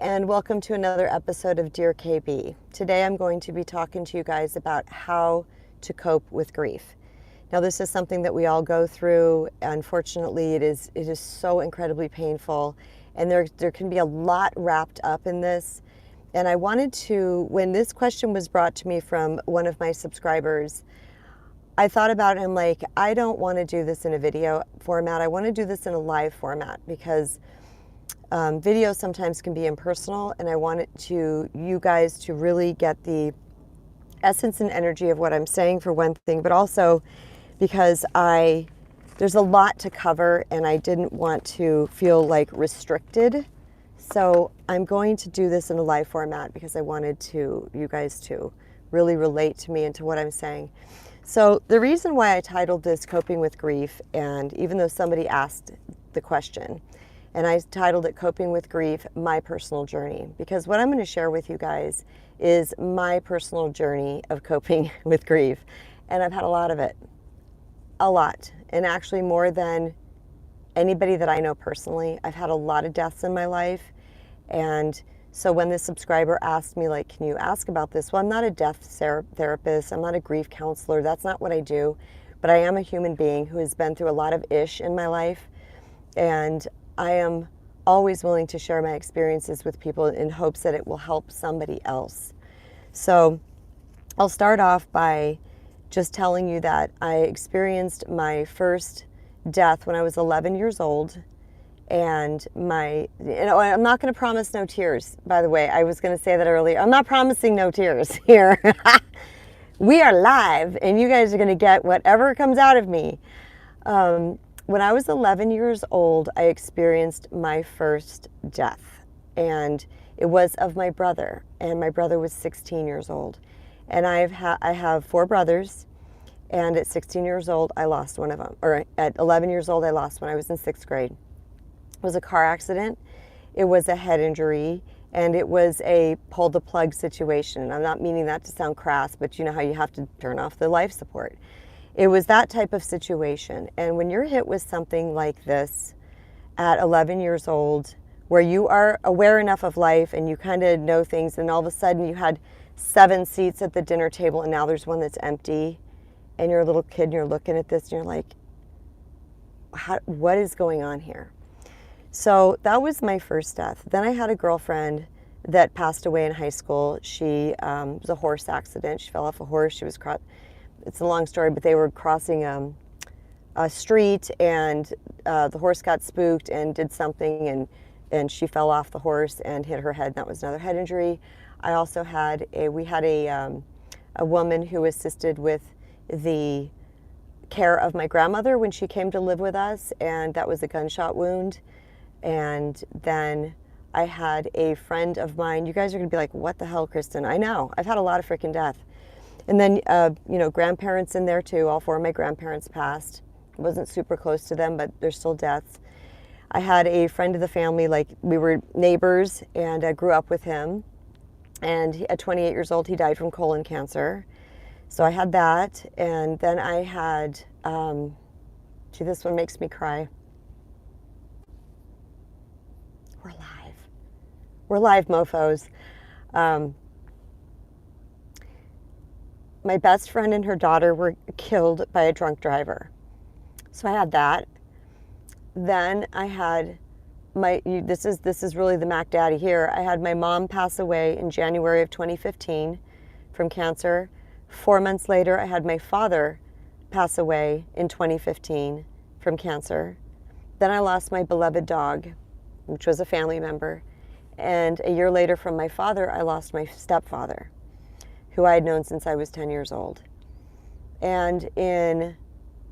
And welcome to another episode of Dear KB. Today I'm going to be talking to you guys about how to cope with grief. Now, this is something that we all go through. Unfortunately, it is so incredibly painful, and there can be a lot wrapped up in this. And I wanted to, when this question was brought to me from one of my subscribers, I thought about it and I'm like, I don't want to do this in a video format. I want to do this in a live format because video sometimes can be impersonal, and I want you guys to really get the essence and energy of what I'm saying, for one thing, but also because there's a lot to cover and I didn't want to feel like restricted. So I'm going to do this in a live format because I wanted you guys to really relate to me and to what I'm saying. So the reason why I titled this Coping with Grief, and even though somebody asked the question, and I titled it Coping with Grief, My Personal Journey, because what I'm going to share with you guys is my personal journey of coping with grief. And I've had a lot of it. A lot. And actually more than anybody that I know personally. I've had a lot of deaths in my life. And so when this subscriber asked me, like, can you ask about this? Well, I'm not a death therapist. I'm not a grief counselor. That's not what I do. But I am a human being who has been through a lot of ish in my life. And I am always willing to share my experiences with people in hopes that it will help somebody else. So I'll start off by just telling you that I experienced my first death when I was 11 years old. And I'm not going to promise no tears, by the way. I was going to say that earlier. I'm not promising no tears here. We are live, and you guys are going to get whatever comes out of me. When I was 11 years old, I experienced my first death, and it was of my brother, and my brother was 16 years old. And I have 4 brothers, and at 16 years old, I lost one of them. Or at 11 years old, I lost one. I was in 6th grade. It was a car accident, it was a head injury, and it was a pull the plug situation. And I'm not meaning that to sound crass, but you know how you have to turn off the life support. It was that type of situation. And when you're hit with something like this at 11 years old, where you are aware enough of life and you kind of know things, and all of a sudden you had 7 seats at the dinner table and now there's one that's empty, and you're a little kid and you're looking at this and you're like, what is going on here? So that was my first death. Then I had a girlfriend that passed away in high school. She was a horse accident. She fell off a horse. It's a long story, but they were crossing a street, and the horse got spooked and did something, and she fell off the horse and hit her head. And that was another head injury. I also had a woman who assisted with the care of my grandmother when she came to live with us, and that was a gunshot wound. And then I had a friend of mine. You guys are going to be like, what the hell, Kristen? I know. I've had a lot of freaking death. And then, grandparents in there too. All 4 of my grandparents passed. I wasn't super close to them, but they're still deaths. I had a friend of the family, like we were neighbors, and I grew up with him. And at 28 years old, he died from colon cancer. So I had that. And then I had, this one makes me cry. We're live, mofos. My best friend and her daughter were killed by a drunk driver. So I had that. Then I had this is really the Mac Daddy here. I had my mom pass away in January of 2015 from cancer. 4 months later, I had my father pass away in 2015 from cancer. Then I lost my beloved dog, which was a family member. And a year later from my father, I lost my stepfather, who I had known since I was 10 years old. And in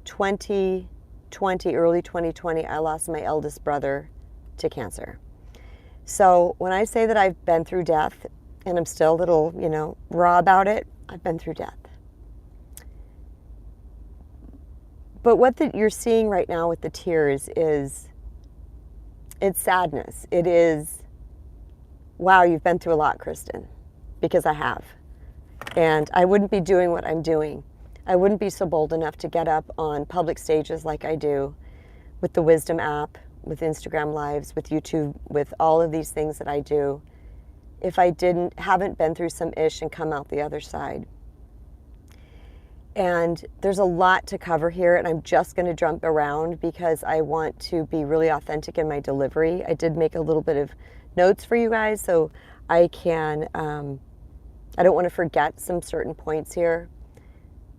2020, early 2020, I lost my eldest brother to cancer. So when I say that I've been through death, and I'm still a little, raw about it, I've been through death. But what you're seeing right now with the tears is, it's sadness. It is, wow, you've been through a lot, Kristen, because I have. And I wouldn't be doing what I'm doing. I wouldn't be so bold enough to get up on public stages like I do with the Wisdom app, with Instagram Lives, with YouTube, with all of these things that I do, if I haven't been through some ish and come out the other side. And there's a lot to cover here, and I'm just going to jump around because I want to be really authentic in my delivery. I did make a little bit of notes for you guys so I can, I don't want to forget some certain points here.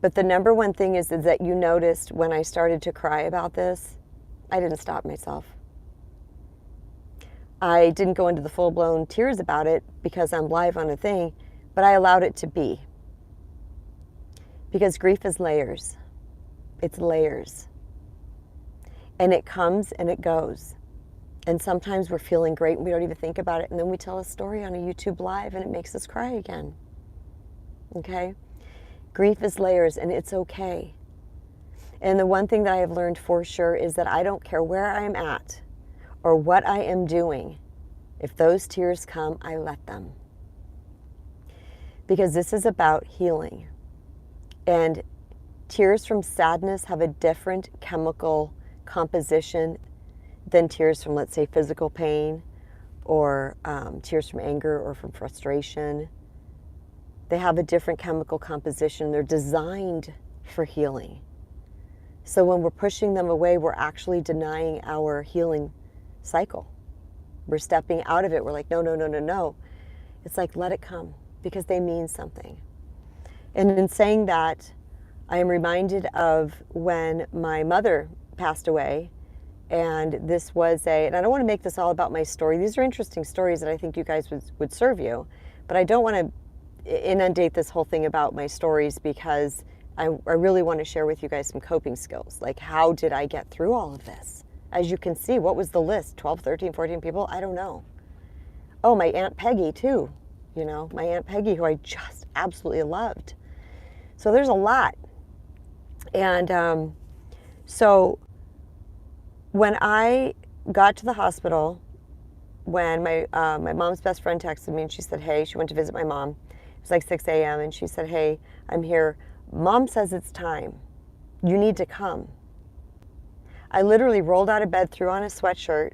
But the number one thing is that you noticed when I started to cry about this, I didn't stop myself. I didn't go into the full-blown tears about it because I'm live on a thing, but I allowed it to be. Because grief is layers. It's layers. And it comes and it goes. And sometimes we're feeling great and we don't even think about it. And then we tell a story on a YouTube Live and it makes us cry again. Okay? Grief is layers and it's okay. And the one thing that I have learned for sure is that I don't care where I am at or what I am doing. If those tears come, I let them. Because this is about healing. And tears from sadness have a different chemical composition than tears from, let's say, physical pain or tears from anger or from frustration. They have a different chemical composition. They're designed for healing. So when we're pushing them away, we're actually denying our healing cycle. We're stepping out of it. We're like, no, no, no, no, no. It's like, let it come because they mean something. And in saying that, I am reminded of when my mother passed away, and this was and I don't want to make this all about my story. These are interesting stories that I think you guys would serve you, but I don't want to inundate this whole thing about my stories because I really want to share with you guys some coping skills. Like, how did I get through all of this? As you can see, what was the list? 12, 13, 14 people? I don't know. Oh, my Aunt Peggy too. You know, my Aunt Peggy, who I just absolutely loved. So there's a lot. And so when I got to the hospital, when my mom's best friend texted me and she said, hey, she went to visit my mom. It was like 6 a.m. and she said, hey, I'm here. Mom says it's time. You need to come. I literally rolled out of bed, threw on a sweatshirt,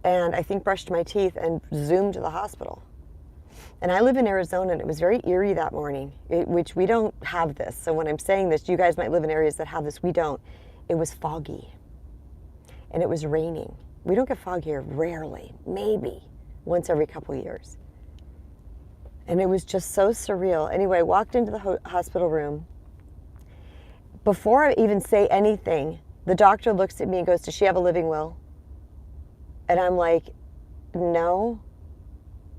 and I think brushed my teeth and zoomed to the hospital. And I live in Arizona, and it was very eerie that morning, which we don't have this. So when I'm saying this, you guys might live in areas that have this. We don't. It was foggy, and it was raining. We don't get fog here, rarely, maybe once every couple of years. And it was just so surreal. Anyway, I walked into the hospital room. Before I even say anything, the doctor looks at me and goes, does she have a living will? And I'm like, no.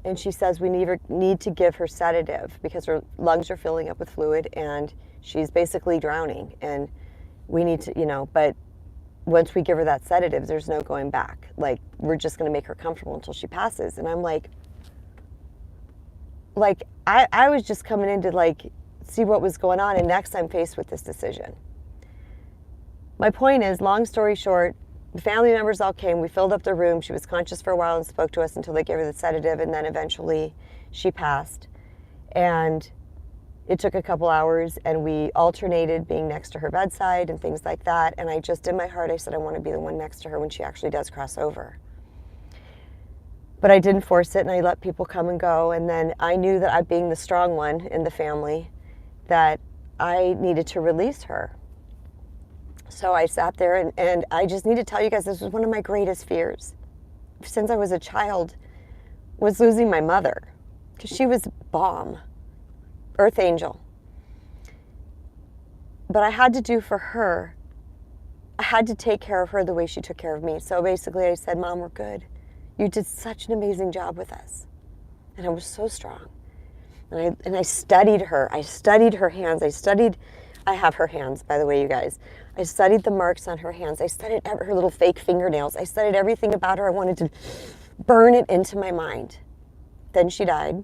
And she says, we need to give her sedative because her lungs are filling up with fluid and she's basically drowning. And we need to, but once we give her that sedative, there's no going back. Like, we're just going to make her comfortable until she passes. And I'm like, I was just coming in to see what was going on. And next I'm faced with this decision. My point is, long story short, the family members all came. We filled up the room. She was conscious for a while and spoke to us until they gave her the sedative, and then eventually she passed. And it took a couple hours, and we alternated being next to her bedside and things like that. And I just, in my heart, I said, I want to be the one next to her when she actually does cross over. But I didn't force it, and I let people come and go. And then I knew that I, being the strong one in the family, that I needed to release her. So I sat there, and I just need to tell you guys, this was one of my greatest fears since I was a child, was losing my mother, because she was bomb, earth angel. But I had to do for her, I had to take care of her the way she took care of me. So basically I said, Mom, we're good. You did such an amazing job with us. And I was so strong. And I studied her. I studied her hands. I have her hands, by the way, you guys. I studied the marks on her hands. I studied her little fake fingernails. I studied everything about her. I wanted to burn it into my mind. Then she died.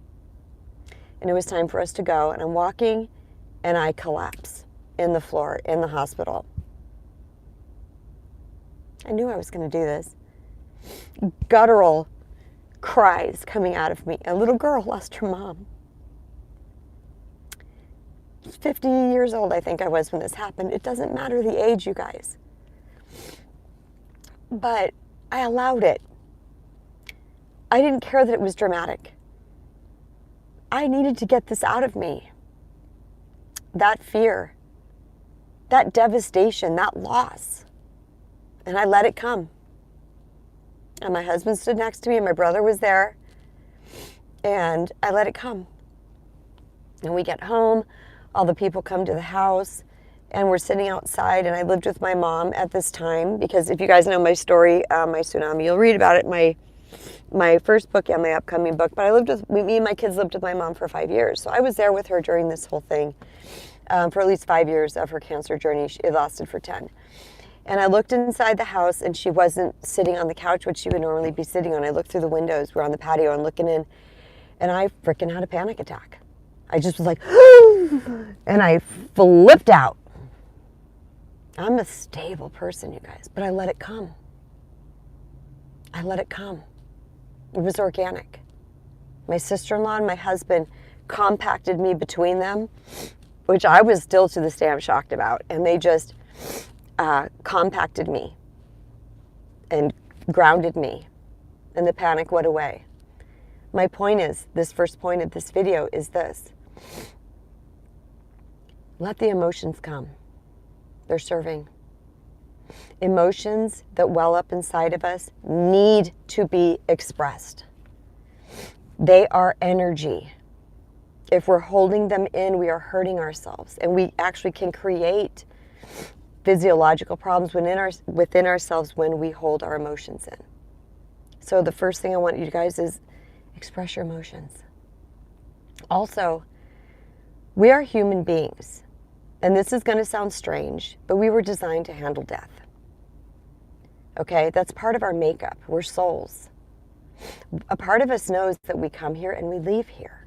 And it was time for us to go. And I'm walking, and I collapse in the floor in the hospital. I knew I was going to do this. Guttural cries coming out of me. A little girl lost her mom. 50 years old, I think I was when this happened. It doesn't matter the age, you guys. But I allowed it. I didn't care that it was dramatic. I needed to get this out of me. That fear, that devastation, that loss. And I let it come. And my husband stood next to me and my brother was there. And I let it come. And we get home, all the people come to the house, and we're sitting outside, and I lived with my mom at this time, because if you guys know my story, my tsunami, you'll read about it in my first book and my upcoming book. But me and my kids lived with my mom for 5 years. So I was there with her during this whole thing for at least 5 years of her cancer journey. It lasted for 10. And I looked inside the house, and she wasn't sitting on the couch, which she would normally be sitting on. I looked through the windows. We're on the patio and looking in, and I freaking had a panic attack. I just was like, and I flipped out. I'm a stable person, you guys, but I let it come. I let it come. It was organic. My sister-in-law and my husband compacted me between them, which I was still to this day I'm shocked about, and they just compacted me and grounded me, and the panic went away. My point is, this first point of this video is this. Let the emotions come. They're serving. Emotions that well up inside of us need to be expressed. They are energy. If we're holding them in, we are hurting ourselves, and we actually can create physiological problems within ourselves when we hold our emotions in. So the first thing I want you guys is express your emotions. Also, we are human beings, and this is going to sound strange, but we were designed to handle death. Okay, that's part of our makeup. We're souls. A part of us knows that we come here and we leave here.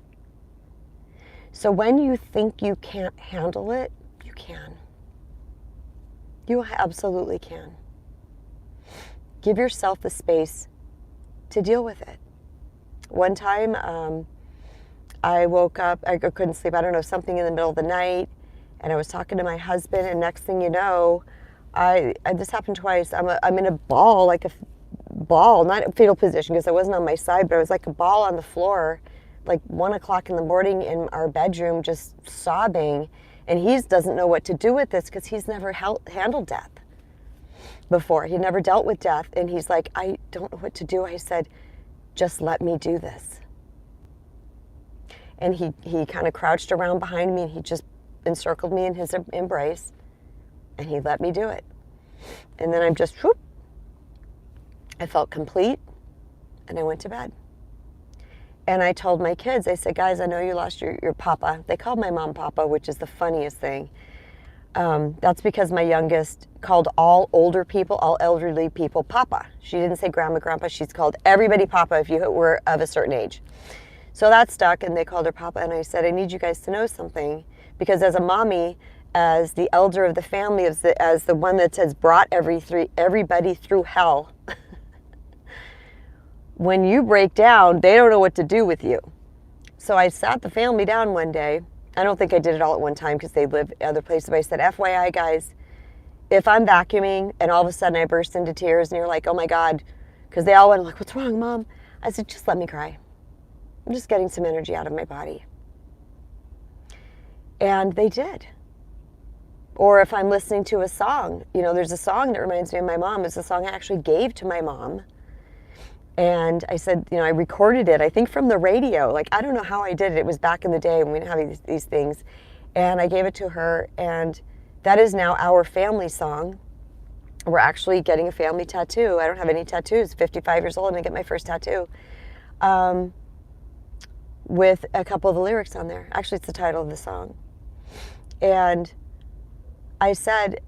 So when you think you can't handle it, you can. You absolutely can. Give yourself the space to deal with it. One time, I woke up, I couldn't sleep, I don't know, something in the middle of the night, and I was talking to my husband, and next thing you know, this happened twice. I'm in a ball, like a ball, not a fetal position because I wasn't on my side, but I was like a ball on the floor, like 1 o'clock in the morning in our bedroom, just sobbing. And he doesn't know what to do with this because he's never handled death before. He never dealt with death. And he's like, I don't know what to do. I said, just let me do this. And he kind of crouched around behind me, and he just encircled me in his embrace, and he let me do it. And then I'm just, whoop, I felt complete, and I went to bed. And I told my kids, I said, guys, I know you lost your papa. They called my mom Papa, which is the funniest thing. That's because my youngest called all older people, all elderly people, Papa. She didn't say Grandma, Grandpa. She's called everybody Papa if you were of a certain age. So that stuck, and they called her Papa. And I said, I need you guys to know something, because as a mommy, as the elder of the family, as the one that has brought everybody through hell, when you break down, they don't know what to do with you. So I sat the family down one day. I don't think I did it all at one time because they live other places, but I said, FYI, guys, if I'm vacuuming and all of a sudden I burst into tears and you're like, oh my God, because they all went like, what's wrong, Mom? I said, just let me cry. I'm just getting some energy out of my body. And they did. Or if I'm listening to a song, there's a song that reminds me of my mom. It's a song I actually gave to my mom. And I said, I recorded it, I think from the radio. Like, I don't know how I did it. It was back in the day when we didn't have these things. And I gave it to her, and that is now our family song. We're actually getting a family tattoo. I don't have any tattoos. 55 years old, and I get my first tattoo. With a couple of the lyrics on there. Actually, it's the title of the song. And I said,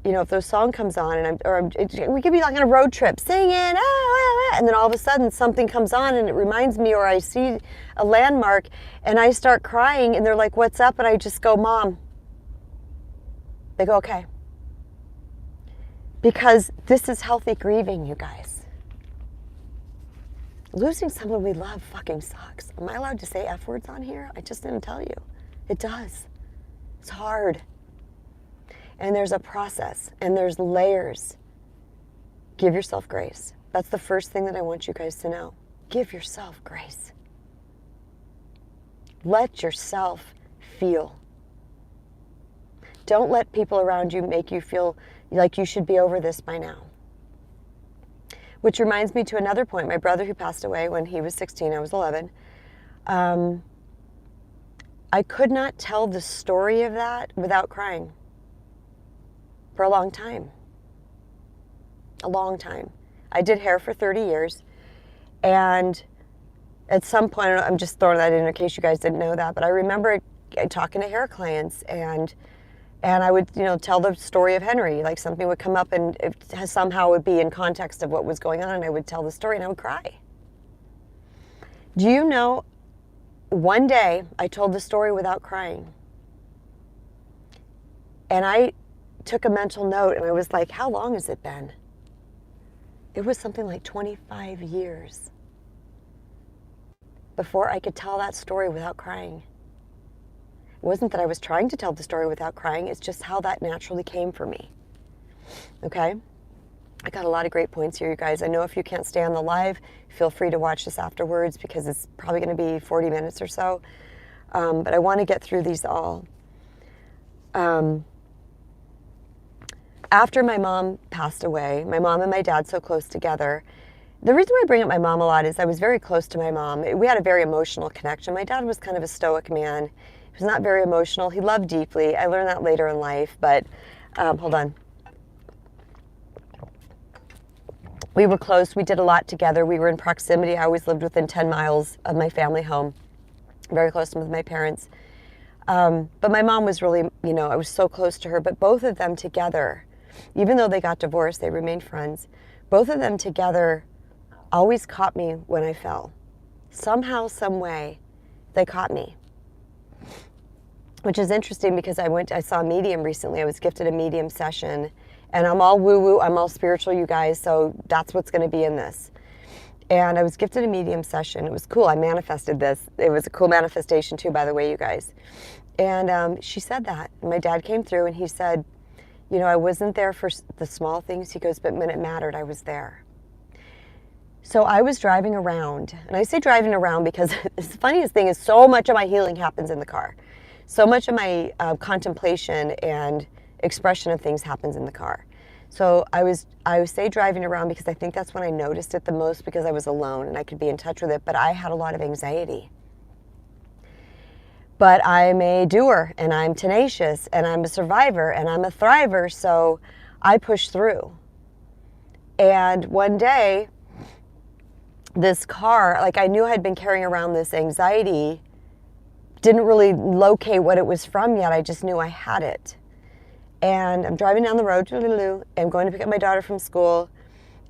if the song comes on, and we could be like on a road trip singing, and then all of a sudden something comes on and it reminds me, or I see a landmark and I start crying, and they're like, what's up? And I just go, Mom. They go, okay. Because this is healthy grieving, you guys. Losing someone we love fucking sucks. Am I allowed to say F words on here? I just didn't tell you. It does. It's hard. And there's a process, and there's layers. Give yourself grace. That's the first thing that I want you guys to know. Give yourself grace. Let yourself feel. Don't let people around you make you feel like you should be over this by now. Which reminds me to another point. My brother, who passed away when he was 16, I was 11. I could not tell the story of that without crying for a long time. A long time. I did hair for 30 years. And at some point, I'm just throwing that in case you guys didn't know that, but I remember talking to hair clients, and I would, tell the story of Henry. Like, something would come up and it somehow would be in context of what was going on, and I would tell the story and I would cry. Do you know, one day I told the story without crying. And I took a mental note and I was like, how long has it been? It was something like 25 years before I could tell that story without crying. It wasn't that I was trying to tell the story without crying, it's just how that naturally came for me. Okay? I got a lot of great points here, you guys. I know if you can't stay on the live, feel free to watch this afterwards because it's probably going to be 40 minutes or so. But I want to get through these all. After my mom passed away, my mom and my dad so close together. The reason why I bring up my mom a lot is I was very close to my mom. We had a very emotional connection. My dad was kind of a stoic man. He was not very emotional. He loved deeply. I learned that later in life, but hold on. We were close. We did a lot together. We were in proximity. I always lived within 10 miles of my family home, very close with my parents. But my mom was really, I was so close to her. But both of them together, even though they got divorced, they remained friends. Both of them together always caught me when I fell. Somehow, some way, they caught me. Which is interesting because I saw a medium recently. I was gifted a medium session. And I'm all woo-woo, I'm all spiritual, you guys, so that's what's going to be in this. And I was gifted a medium session. It was cool. I manifested this. It was a cool manifestation, too, by the way, you guys. And she said that. My dad came through, and he said, I wasn't there for the small things. He goes, but when it mattered, I was there. So I was driving around. And I say driving around because the funniest thing is so much of my healing happens in the car. So much of my contemplation and expression of things happens in the car. So I would say driving around because I think that's when I noticed it the most because I was alone and I could be in touch with it, but I had a lot of anxiety. But I'm a doer and I'm tenacious and I'm a survivor and I'm a thriver, so I pushed through. And one day, this car, like I knew I had been carrying around this anxiety, didn't really locate what it was from yet, I just knew I had it. And I'm driving down the road, I'm going to pick up my daughter from school,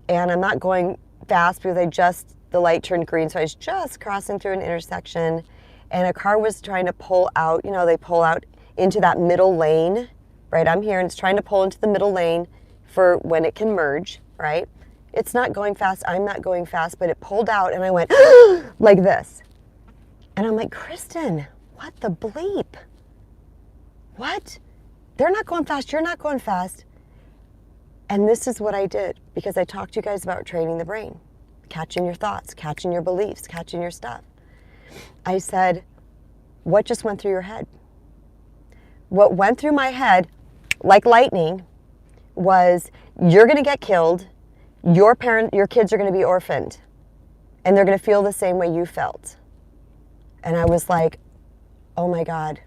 and I'm not going fast because the light turned green, so I was just crossing through an intersection, and a car was trying to pull out, they pull out into that middle lane, right? I'm here, and it's trying to pull into the middle lane for when it can merge, right? It's not going fast, I'm not going fast, but it pulled out, and I went, like this. And I'm like, Kristen, what the bleep? What? They're not going fast, you're not going fast. And this is what I did, because I talked to you guys about training the brain, catching your thoughts, catching your beliefs, catching your stuff. I said, what just went through your head? What went through my head, like lightning, was you're gonna get killed, your kids are gonna be orphaned, and they're gonna feel the same way you felt. And I was like, oh my God,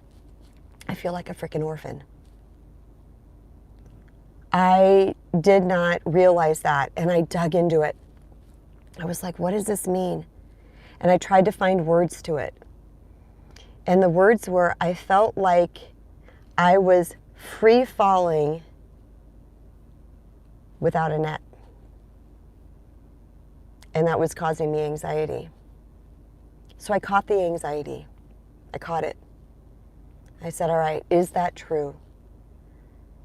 I feel like a freaking orphan. I did not realize that, and I dug into it. I was like, what does this mean? And I tried to find words to it. And the words were, I felt like I was free falling without a net. And that was causing me anxiety. So I caught the anxiety. I caught it. I said, all right, is that true?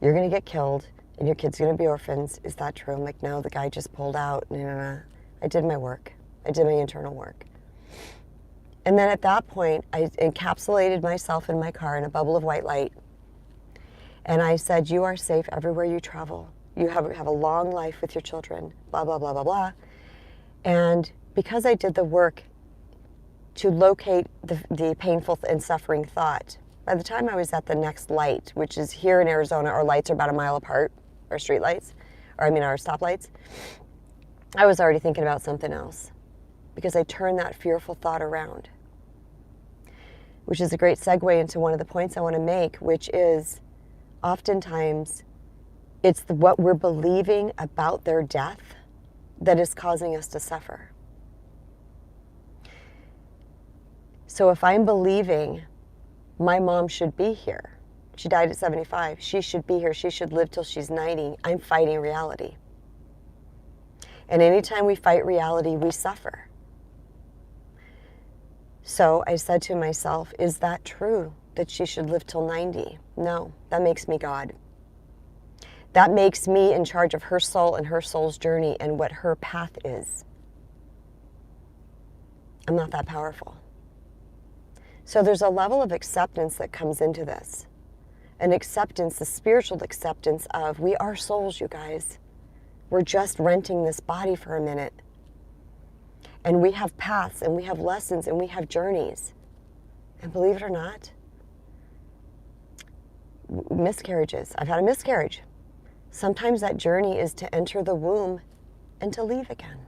You're going to get killed. And your kid's going to be orphans. Is that true? I'm like, no, the guy just pulled out. I did my work. I did my internal work. And then at that point, I encapsulated myself in my car in a bubble of white light. And I said, you are safe everywhere you travel. You have a long life with your children, blah, blah, blah, blah, blah. And because I did the work to locate the painful and suffering thought. By the time I was at the next light, which is here in Arizona, our lights are about a mile apart, our street lights, or I mean our stoplights, I was already thinking about something else because I turned that fearful thought around. Which is a great segue into one of the points I want to make, which is oftentimes it's what we're believing about their death that is causing us to suffer. So if I'm believing my mom should be here, she died at 75, she should be here, she should live till she's 90, I'm fighting reality. And anytime we fight reality, we suffer. So I said to myself, is that true that she should live till 90? No, that makes me God. That makes me in charge of her soul and her soul's journey and what her path is. I'm not that powerful. So there's a level of acceptance that comes into this. An acceptance, the spiritual acceptance of we are souls, you guys. We're just renting this body for a minute. And we have paths, and we have lessons, and we have journeys. And believe it or not, miscarriages. I've had a miscarriage. Sometimes that journey is to enter the womb and to leave again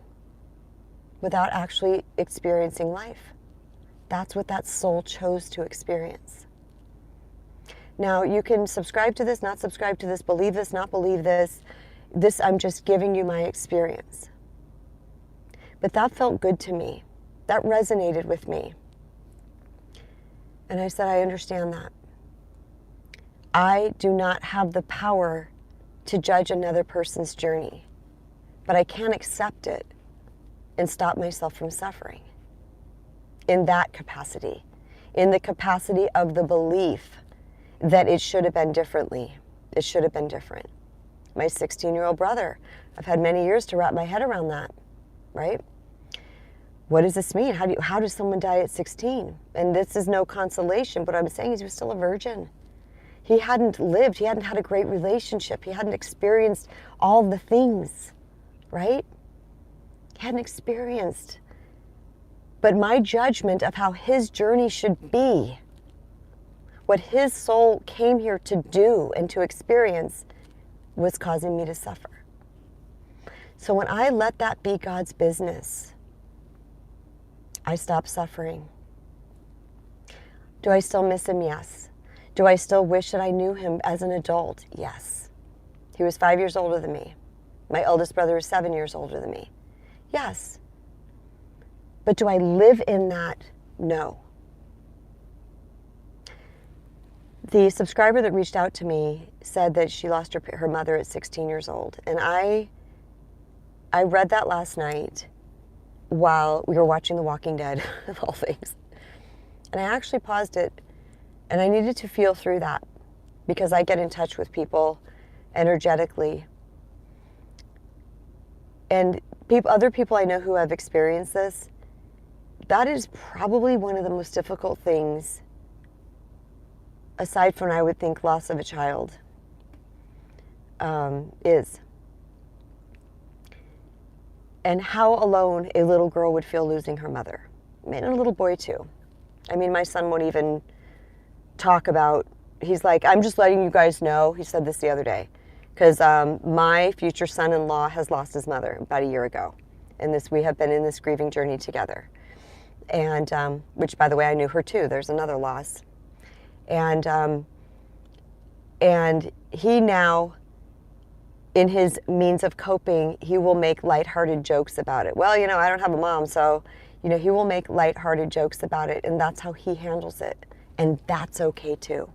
without actually experiencing life. That's what that soul chose to experience. Now, you can subscribe to this, not subscribe to this, believe this, not believe this. This, I'm just giving you my experience. But that felt good to me. That resonated with me. And I said, I understand that. I do not have the power to judge another person's journey, but I can accept it and stop myself from suffering in that capacity, in the capacity of the belief that it should have been differently. It should have been different. My 16-year-old brother, I've had many years to wrap my head around that, right? What does this mean? How does someone die at 16? And this is no consolation, but what I'm saying is he was still a virgin. He hadn't lived, he hadn't had a great relationship, he hadn't experienced all the things, right? He hadn't experienced. But my judgment of how his journey should be, what his soul came here to do and to experience, was causing me to suffer. So when I let that be God's business, I stopped suffering. Do I still miss him? Yes. Do I still wish that I knew him as an adult? Yes. He was 5 years older than me. My eldest brother is 7 years older than me. Yes. But do I live in that? No. The subscriber that reached out to me said that she lost her mother at 16 years old. And I read that last night while we were watching The Walking Dead, of all things. And I actually paused it, and I needed to feel through that because I get in touch with people energetically. And other people I know who have experienced this, that is probably one of the most difficult things, aside from, I would think, loss of a child, is. And how alone a little girl would feel losing her mother. I mean, and a little boy too. I mean, my son won't even talk about, he's like, I'm just letting you guys know, he said this the other day, because my future son-in-law has lost his mother about a year ago. And we have been in this grieving journey together. And, which, by the way, I knew her too. There's another loss. And he now, in his means of coping, he will make lighthearted jokes about it. Well, I don't have a mom, so, he will make lighthearted jokes about it, and that's how he handles it. And that's okay too.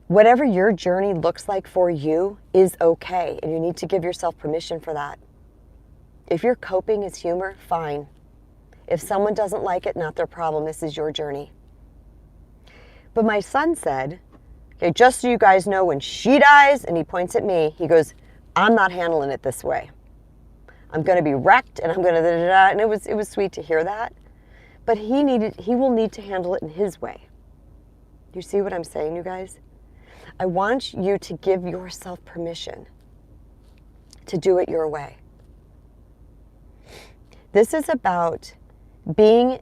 Whatever your journey looks like for you is okay, and you need to give yourself permission for that. If your coping is humor, fine. If someone doesn't like it, not their problem. This is your journey. But my son said, okay, just so you guys know, when she dies, and he points at me, he goes, I'm not handling it this way. I'm going to be wrecked, and I'm going to da-da-da. And it was sweet to hear that. But he will need to handle it in his way. Do you see what I'm saying, you guys? I want you to give yourself permission to do it your way. This is about being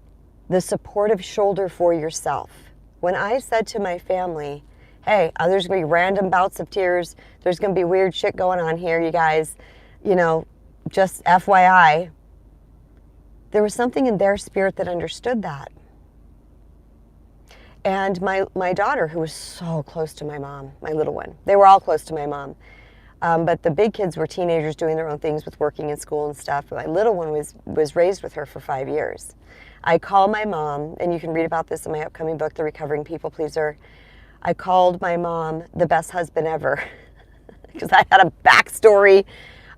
the supportive shoulder for yourself. When I said to my family, hey, there's going to be random bouts of tears, there's going to be weird shit going on here, you guys, just FYI, there was something in their spirit that understood that. And my daughter, who was so close to my mom, my little one, they were all close to my mom. But the big kids were teenagers doing their own things with working in school and stuff. But my little one was raised with her for 5 years. I called my mom, and you can read about this in my upcoming book, The Recovering People Pleaser. I called my mom the best husband ever because I had a backstory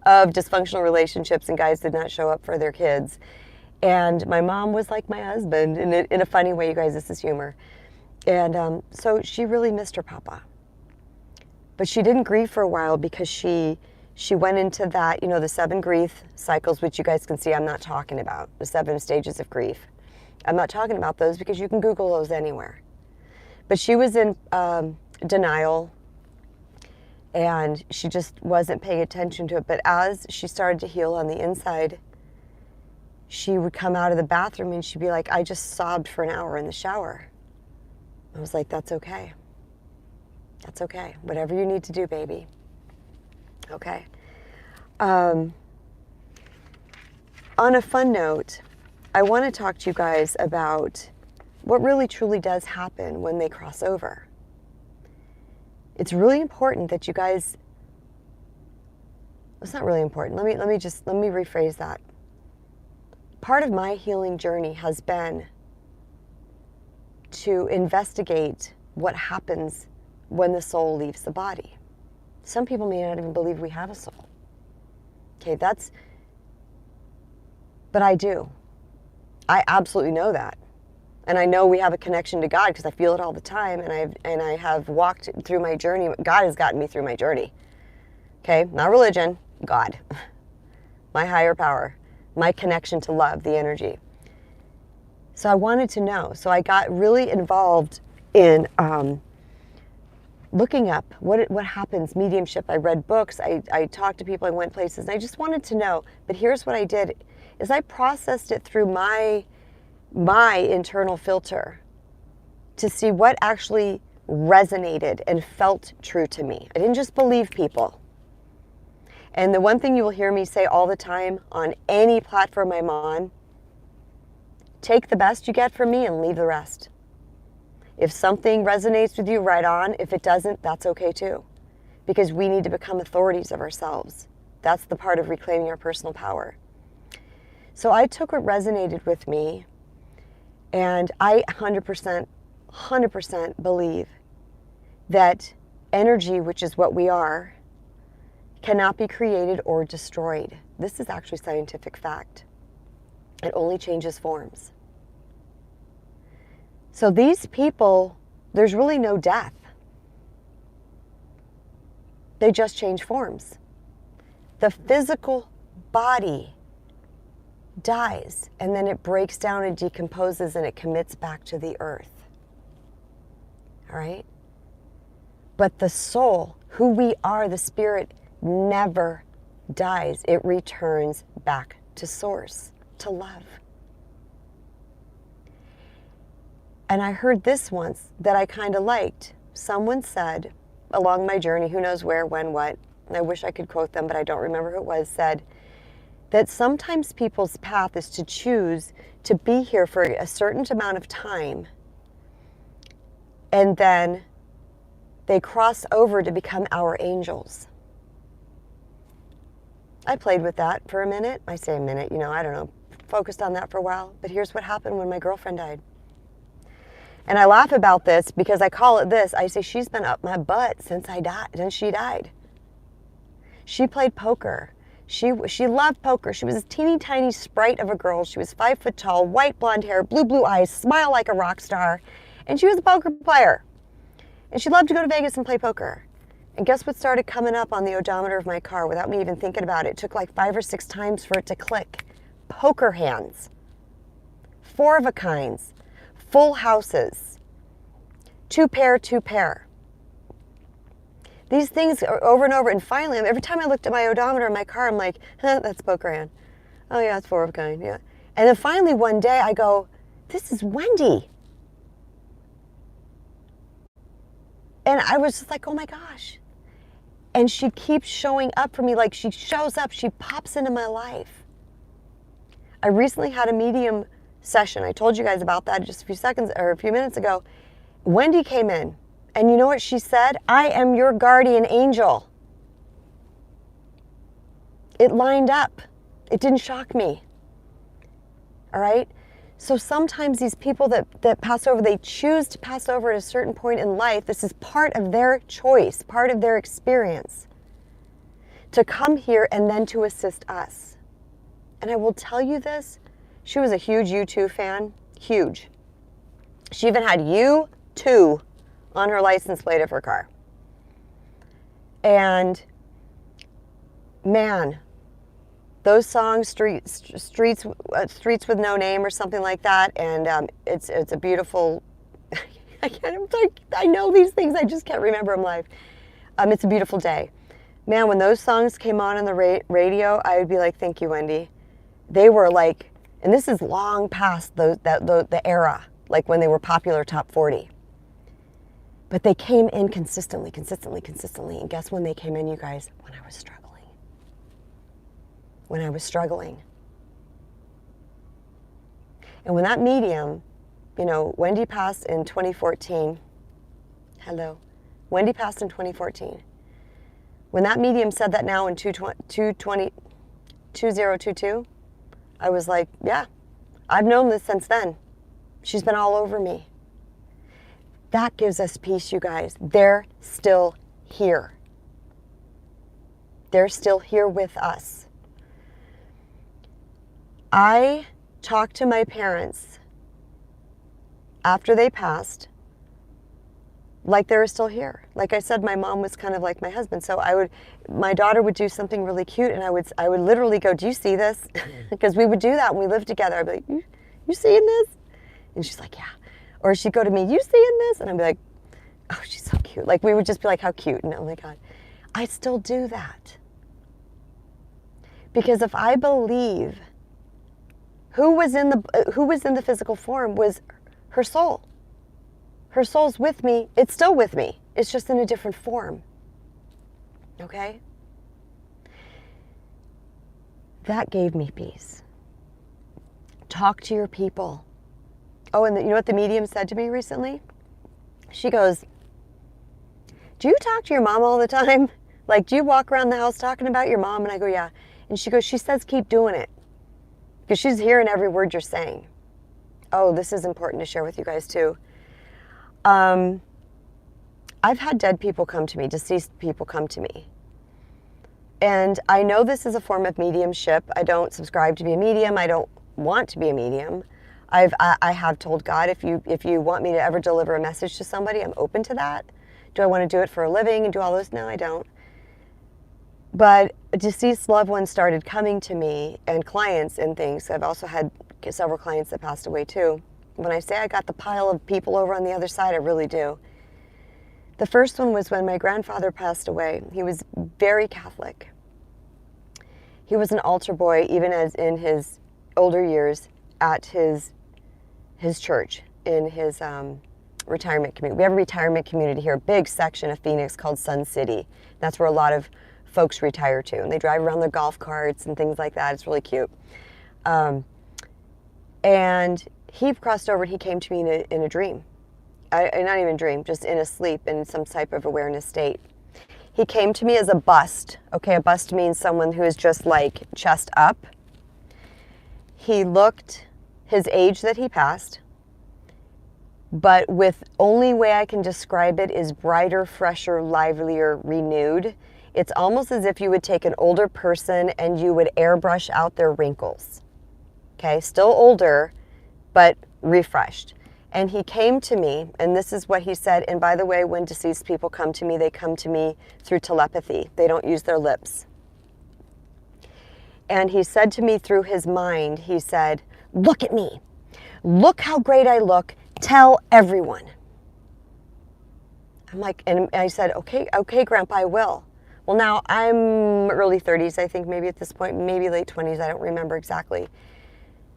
of dysfunctional relationships and guys did not show up for their kids. And my mom was like my husband in a funny way, you guys, this is humor. And so she really missed her papa. But she didn't grieve for a while because she went into that, the 7 grief cycles, which you guys can see I'm not talking about, the 7 stages of grief. I'm not talking about those because you can Google those anywhere. But she was in denial, and she just wasn't paying attention to it. But as she started to heal on the inside, she would come out of the bathroom and she'd be like, I just sobbed for an hour in the shower. I was like, that's okay. That's okay. Whatever you need to do, baby. Okay. On a fun note, I want to talk to you guys about what really truly does happen when they cross over. It's really important that you guys, it's not really important. Let me rephrase that. Part of my healing journey has been to investigate what happens when the soul leaves the body. Some people may not even believe we have a soul. Okay, but I do. I absolutely know that. And I know we have a connection to God because I feel it all the time, and I have walked through my journey. God has gotten me through my journey. Okay, not religion, God. My higher power, my connection to love, the energy. So I wanted to know. So I got really involved in looking up what happens, mediumship. I read books, I talked to people, I went places, and I just wanted to know. But here's what I did, is I processed it through my internal filter to see what actually resonated and felt true to me. I didn't just believe people. And the one thing you will hear me say all the time on any platform I'm on, take the best you get from me and leave the rest. If something resonates with you, right on. If it doesn't, that's okay too. Because we need to become authorities of ourselves. That's the part of reclaiming our personal power. So I took what resonated with me, and I 100% believe that energy, which is what we are, cannot be created or destroyed. This is actually scientific fact. It only changes forms. So these people, there's really no death. They just change forms. The physical body dies, and then it breaks down and decomposes, and it commits back to the earth. All right? But the soul, who we are, the spirit, never dies. It returns back to source, to love. And I heard this once that I kind of liked. Someone said, along my journey, who knows where, when, what, and I wish I could quote them, but I don't remember who it was, said that sometimes people's path is to choose to be here for a certain amount of time, and then they cross over to become our angels. I played with that for a minute. I say a minute, I don't know, focused on that for a while. But here's what happened when my girlfriend died. And I laugh about this because I call it this. I say, she's been up my butt since she died. She played poker. She loved poker. She was a teeny tiny sprite of a girl. She was 5 foot tall, white blonde hair, blue eyes, smile like a rock star. And she was a poker player. And she loved to go to Vegas and play poker. And guess what started coming up on the odometer of my car without me even thinking about it? It took like 5 or 6 times for it to click. Poker hands. 4 of a kinds. Full houses. 2 pair. These things are over and over. And finally, every time I looked at my odometer in my car, I'm like, that's poker hand. Oh yeah, it's four of a kind, yeah. And then finally one day I go, this is Wendy. And I was just like, oh my gosh. And she keeps showing up for me. Like, she shows up, she pops into my life. I recently had a medium session. I told you guys about that just a few minutes ago. Wendy came in, and you know what she said? I am your guardian angel. It lined up. It didn't shock me. All right? So sometimes these people that pass over, they choose to pass over at a certain point in life. This is part of their choice, part of their experience, to come here and then to assist us. And I will tell you this, she was a huge U2 fan, huge. She even had U2 on her license plate of her car. And man, those songs, Streets with No Name or something like that, and it's a beautiful, I know these things, I just can't remember them live. It's a beautiful day. Man, when those songs came on the radio, I would be like, thank you, Wendy. They were like, and this is long past the era, like when they were popular top 40. But they came in consistently. And guess when they came in, you guys? When I was struggling. And when that medium, Wendy passed in 2014. Hello. Wendy passed in 2014. When that medium said that now in 2022, I was like, yeah, I've known this since then. She's been all over me. That gives us peace, you guys. They're still here. They're still here with us. I talked to my parents after they passed like they were still here. Like I said, my mom was kind of like my husband. So my daughter would do something really cute, and I would literally go, do you see this? Because we would do that when we lived together. I'd be like, you seeing this? And she's like, yeah. Or she'd go to me, you seeing this? And I'd be like, oh, she's so cute. Like, we would just be like, how cute. And oh my God, I still do that. Because if I believe who was in the physical form was her soul. Her soul's with me. It's still with me. It's just in a different form. Okay? That gave me peace. Talk to your people. Oh, and you know what the medium said to me recently? She goes, do you talk to your mom all the time? Like, do you walk around the house talking about your mom? And I go, yeah. And she goes, she says, keep doing it. Because she's hearing every word you're saying. Oh, this is important to share with you guys too. I've had dead people come to me, deceased people come to me. And I know this is a form of mediumship. I don't subscribe to be a medium. I don't want to be a medium. I have told God, if you want me to ever deliver a message to somebody, I'm open to that. Do I want to do it for a living and do all those? No, I don't. But deceased loved ones started coming to me, and clients and things. I've also had several clients that passed away too. When I say I got the pile of people over on the other side, I really do. The first one was when my grandfather passed away. He was very Catholic. He was an altar boy, even as in his older years, at his church, in his retirement community. We have a retirement community here, a big section of Phoenix called Sun City. That's where a lot of folks retire to, and they drive around their golf carts and things like that. It's really cute. And he crossed over and he came to me in a dream. Not even a dream, just in a sleep, in some type of awareness state. He came to me as a bust. Okay, a bust means someone who is just like chest up. He looked his age that he passed, but with only way I can describe it is brighter, fresher, livelier, renewed. It's almost as if you would take an older person and you would airbrush out their wrinkles. Okay, still older, but refreshed. And he came to me, and this is what he said. And by the way, when deceased people come to me, they come to me through telepathy. They don't use their lips. And he said to me through his mind, he said, look at me. Look how great I look. Tell everyone. I'm like, and I said, okay, Grandpa, I will. Well, now I'm early 30s, I think, maybe at this point, maybe late 20s. I don't remember exactly.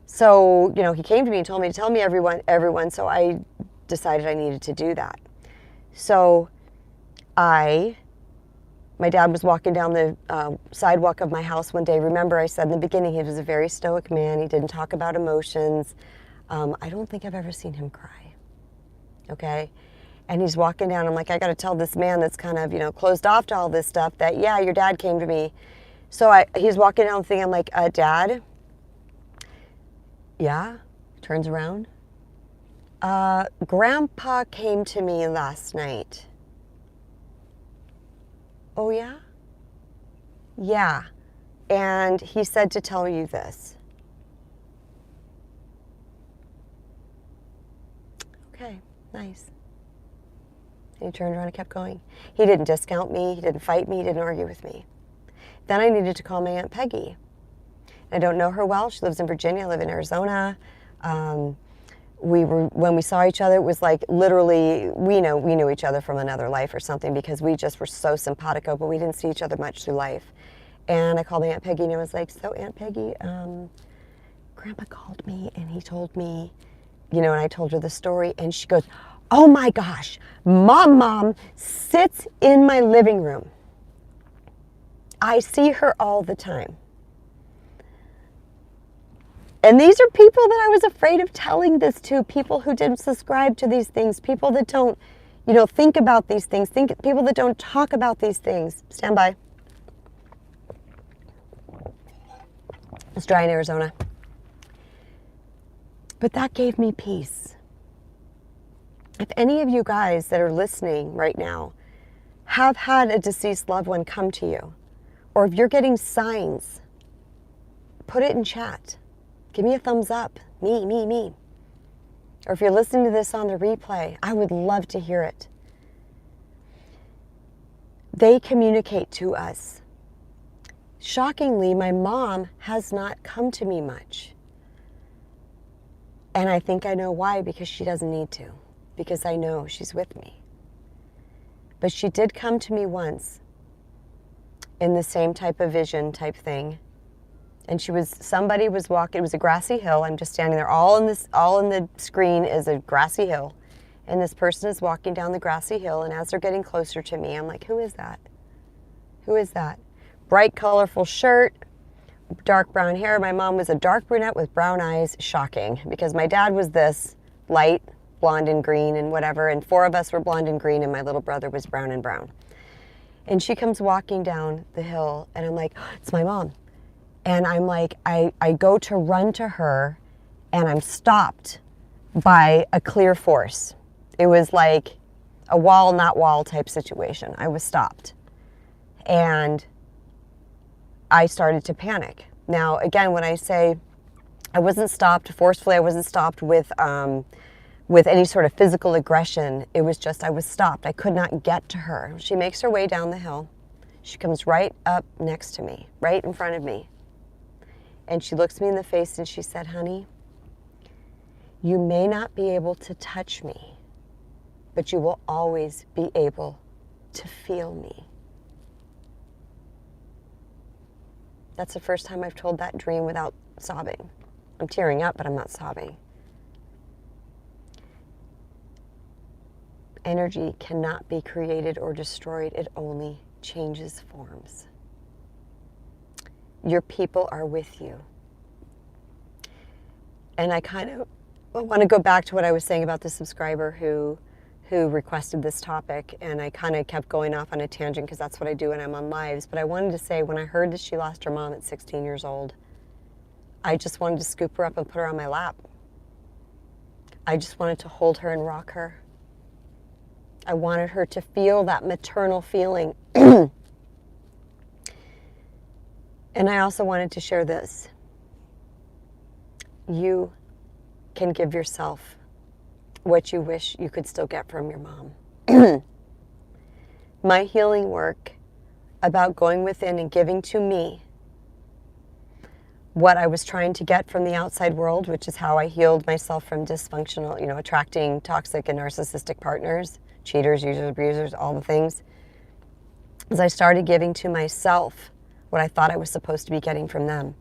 So, you know, he came to me and told me to tell me everyone. So I decided I needed to do that. So my dad was walking down the sidewalk of my house one day. Remember, I said in the beginning, he was a very stoic man. He didn't talk about emotions. I don't think I've ever seen him cry. Okay? And he's walking down. I'm like, I got to tell this man that's kind of, you know, closed off to all this stuff that, yeah, your dad came to me. So he's walking down the thing. I'm like, Dad? Yeah? Turns around. Grandpa came to me last night. Oh, yeah? Yeah. And he said to tell you this. Okay, nice. And he turned around and kept going. He didn't discount me. He didn't fight me. He didn't argue with me. Then I needed to call my Aunt Peggy. I don't know her well. She lives in Virginia. I live in Arizona. When we saw each other, it was like literally, we knew each other from another life or something, because we just were so simpatico, but we didn't see each other much through life. And I called my Aunt Peggy and I was like, so Aunt Peggy, Grandpa called me and he told me, and I told her the story, and she goes, oh my gosh, Mom sits in my living room. I see her all the time. And these are people that I was afraid of telling this to, people who didn't subscribe to these things, people that don't, think about these things, people that don't talk about these things. Stand by. It's dry in Arizona. But that gave me peace. If any of you guys that are listening right now have had a deceased loved one come to you, or if you're getting signs, put it in chat. Give me a thumbs up. Me. Or if you're listening to this on the replay, I would love to hear it. They communicate to us. Shockingly, my mom has not come to me much. And I think I know why, because she doesn't need to. Because I know she's with me. But she did come to me once in the same type of vision type thing. And somebody was walking, it was a grassy hill. I'm just standing there. All in the screen is a grassy hill. And this person is walking down the grassy hill. And as they're getting closer to me, I'm like, who is that? Who is that? Bright, colorful shirt, dark brown hair. My mom was a dark brunette with brown eyes. Shocking, because my dad was this light blonde and green and whatever. And 4 of us were blonde and green, and my little brother was brown and brown. And she comes walking down the hill, and I'm like, oh, it's my mom. And I'm like, I go to run to her, and I'm stopped by a clear force. It was like a wall, not wall type situation. I was stopped. And I started to panic. Now, again, when I say I wasn't stopped forcefully, I wasn't stopped with any sort of physical aggression. It was just I was stopped. I could not get to her. She makes her way down the hill. She comes right up next to me, right in front of me. And she looks me in the face and she said, honey, you may not be able to touch me, but you will always be able to feel me. That's the first time I've told that dream without sobbing. I'm tearing up, but I'm not sobbing. Energy cannot be created or destroyed. It only changes forms. Your people are with you. And I kind of want to go back to what I was saying about the subscriber who requested this topic, and I kind of kept going off on a tangent because that's what I do when I'm on lives. But I wanted to say, when I heard that she lost her mom at 16 years old, I just wanted to scoop her up and put her on my lap. I just wanted to hold her and rock her. I wanted her to feel that maternal feeling. And I also wanted to share this. You can give yourself what you wish you could still get from your mom. My healing work about going within and giving to me what I was trying to get from the outside world, which is how I healed myself from dysfunctional, attracting toxic and narcissistic partners, cheaters, users, abusers, all the things. as I started giving to myself what I thought I was supposed to be getting from them.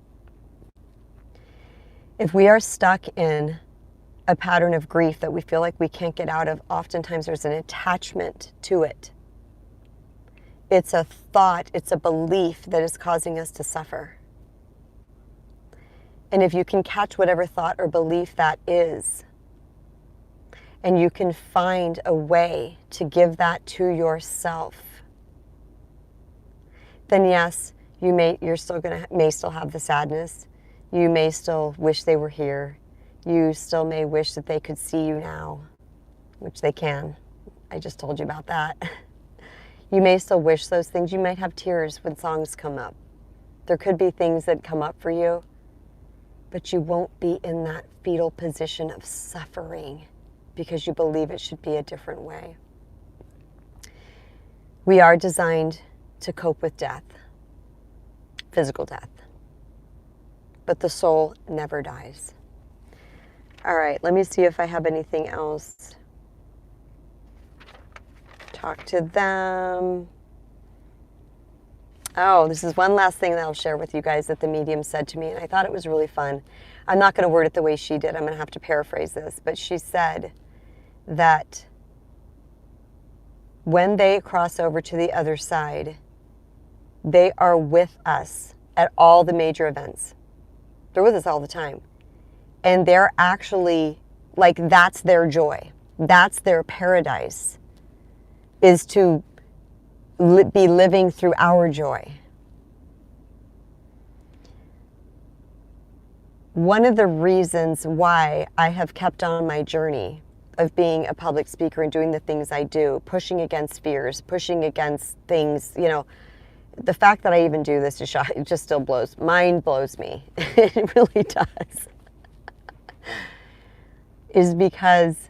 If we are stuck in a pattern of grief that we feel like we can't get out of, oftentimes there's an attachment to it. It's a thought, it's a belief that is causing us to suffer. And if you can catch whatever thought or belief that is, and you can find a way to give that to yourself, then yes, may still have the sadness. You may still wish they were here. You still may wish that they could see you now, which they can. I just told you about that. You may still wish those things. You might have tears when songs come up. There could be things that come up for you, but you won't be in that fetal position of suffering because you believe it should be a different way. We are designed to cope with death, physical death, but the soul never dies. All right, let me see if I have anything else. Talk to them. Oh, this is one last thing that I'll share with you guys that the medium said to me, and I thought it was really fun. I'm not going to word it the way she did. I'm going to have to paraphrase this, but she said that when they cross over to the other side, they are with us at all the major events. They're with us all the time. And they're actually, like, that's their joy. That's their paradise, is to be living through our joy. One of the reasons why I have kept on my journey of being a public speaker and doing the things I do, pushing against fears, pushing against things, you know, the fact that I even do this is it just still blows me. It really does. Is because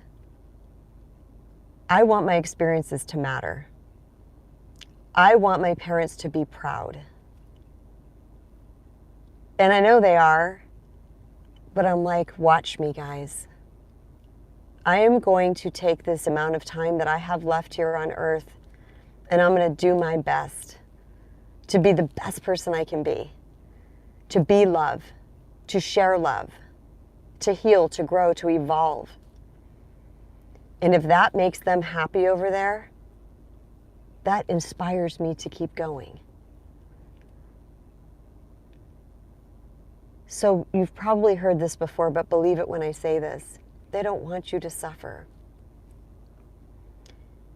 I want my experiences to matter. I want my parents to be proud. And I know they are, but I'm like, watch me, guys. I am going to take this amount of time that I have left here on earth, and I'm going to do my best to be the best person I can to be love, to share love, to heal, to grow, to evolve. And if that makes them happy over there, that inspires me to keep going. So you've probably heard this before, but believe it when I say this. They don't want you to suffer.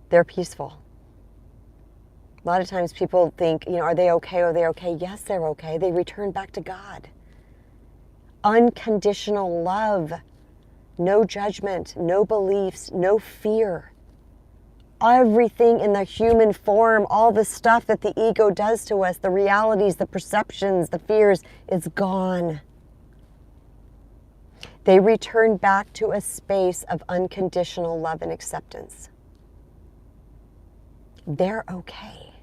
They're peaceful. A lot of times people think, you know, are they okay? Are they okay? Yes, they're okay. They return back to God. Unconditional love. No judgment, no beliefs, no fear. Everything in the human form, all the stuff that the ego does to us, the realities, the perceptions, the fears, it's gone. They return back to a space of unconditional love and acceptance. They're okay.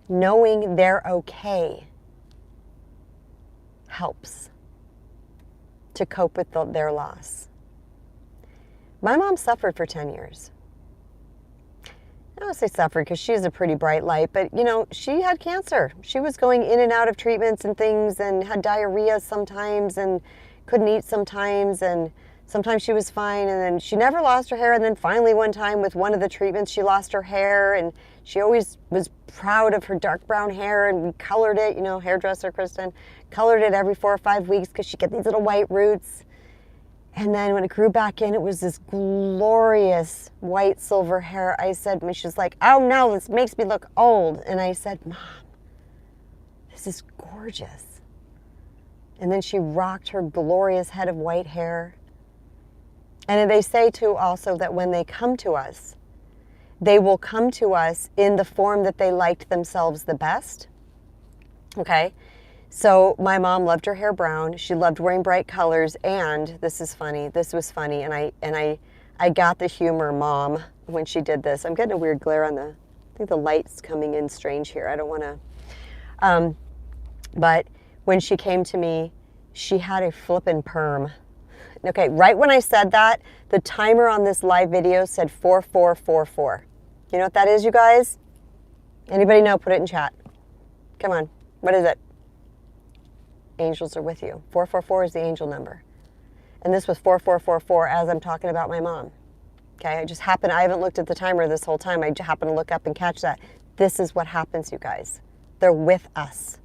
Knowing they're okay helps to cope with their loss. My mom suffered for 10 years. I don't say suffered because she's a pretty bright light, but you know, she had cancer. She was going in and out of treatments and things and had diarrhea sometimes and couldn't eat sometimes, and sometimes she was fine, and then she never lost her hair, and then finally one time with one of the treatments she lost her hair, and she always was proud of her dark brown hair, and we colored it, you know, hairdresser Kristen, colored it every 4 or 5 weeks because she get these little white roots. And then when it grew back in, it was this glorious white silver hair. I said, and she was like, oh no, this makes me look old. And I said, Mom, this is gorgeous. And then she rocked her glorious head of white hair. And they say too also that when they come to us, they will come to us in the form that they liked themselves the best. Okay? So my mom loved her hair brown. She loved wearing bright colors, and this is funny. This was funny, and I got the humor, Mom, when she did this. I'm getting a weird glare on I think the light's coming in strange here. I don't want to. But when she came to me, she had a flippin' perm. Okay, right when I said that, the timer on this live video said 4444. You know what that is, you guys? Anybody know? Put it in chat. Come on. What is it? Angels are with you. 444 is the angel number. And this was 4444 as I'm talking about my mom. Okay, I haven't looked at the timer this whole time. I just happened to look up and catch that. This is what happens, you guys. They're with us.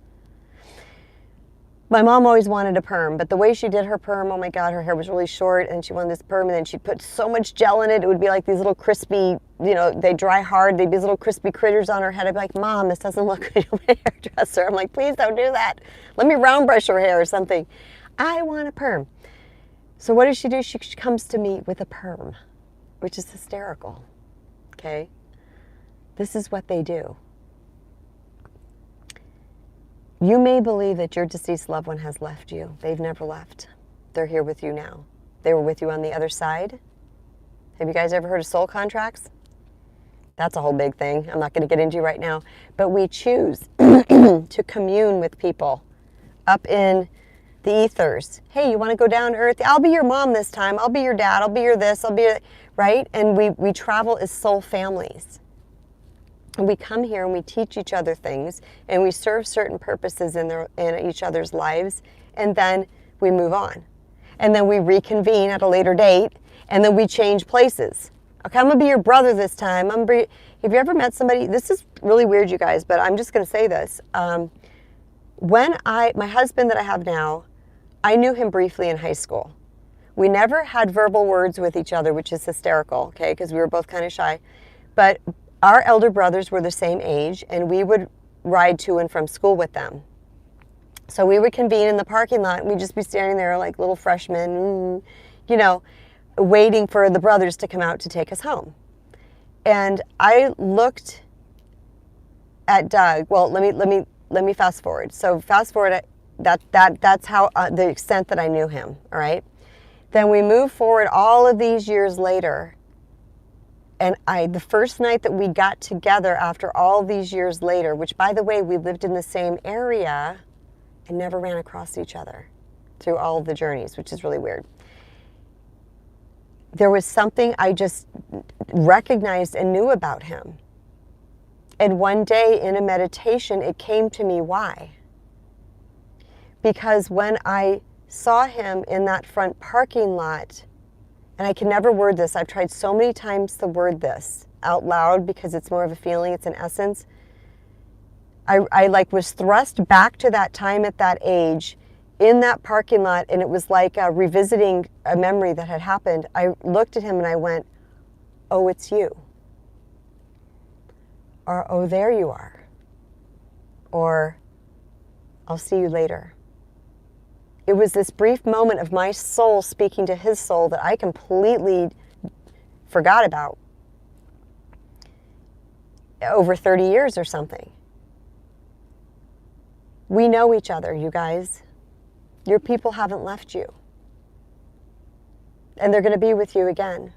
My mom always wanted a perm, but the way she did her perm, oh my God, her hair was really short, and she wanted this perm, and then she'd put so much gel in it, it would be like these little crispy, they dry hard, they'd be these little crispy critters on her head. I'd be like, Mom, this doesn't look good on my hairdresser. I'm like, please don't do that. Let me round brush her hair or something. I want a perm. So what does she do? She comes to me with a perm, which is hysterical, okay? This is what they do. You may believe that your deceased loved one has left you. They've never left. They're here with you now. They were with you on the other side. Have you guys ever heard of soul contracts? That's a whole big thing. I'm not going to get into right now. But we choose to commune with people up in the ethers. Hey, you want to go down to earth? I'll be your mom this time. I'll be your dad. I'll be your this. I'll be your... Right? And we travel as soul families. And we come here and we teach each other things, and we serve certain purposes in each other's lives, and then we move on. And then we reconvene at a later date, and then we change places. Okay, I'm going to be your brother this time. Have you ever met somebody? This is really weird, you guys, but I'm just going to say this. My husband that I have now, I knew him briefly in high school. We never had verbal words with each other, which is hysterical, okay, because we were both kind of shy. But our elder brothers were the same age, and we would ride to and from school with them. So we would convene in the parking lot, and we'd just be standing there like little freshmen, waiting for the brothers to come out to take us home. And I looked at Doug. Well, let me fast forward. So fast forward. That's how the extent that I knew him. All right. Then we move forward all of these years later. And the first night that we got together after all these years later, which by the way, we lived in the same area and never ran across each other through all of the journeys, which is really weird. There was something I just recognized and knew about him. And one day in a meditation, it came to me why. Because when I saw him in that front parking lot, and I can never word this. I've tried so many times to word this out loud because it's more of a feeling. It's an essence. I was thrust back to that time at that age in that parking lot, and it was like revisiting a memory that had happened. I looked at him and I went, oh, it's you. Or, oh, there you are. Or, I'll see you later. It was this brief moment of my soul speaking to his soul that I completely forgot about. Over 30 years or something. We know each other, you guys. Your people haven't left you. And they're going to be with you again.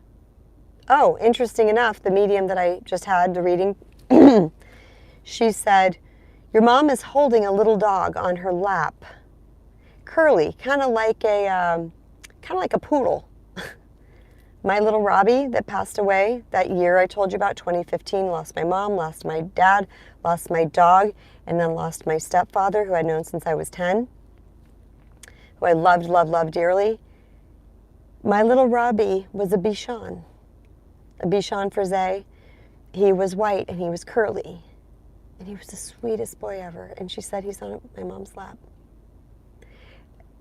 Oh, interesting enough, the medium that I just had, the reading, she said, your mom is holding a little dog on her lap. Curly, kind of like a poodle. My little Robbie that passed away that year I told you about, 2015, lost my mom, lost my dad, lost my dog, and then lost my stepfather, who I'd known since I was 10, who I loved, loved, loved dearly. My little Robbie was a Bichon Frise. He was white and he was curly, and he was the sweetest boy ever. And she said he's on my mom's lap.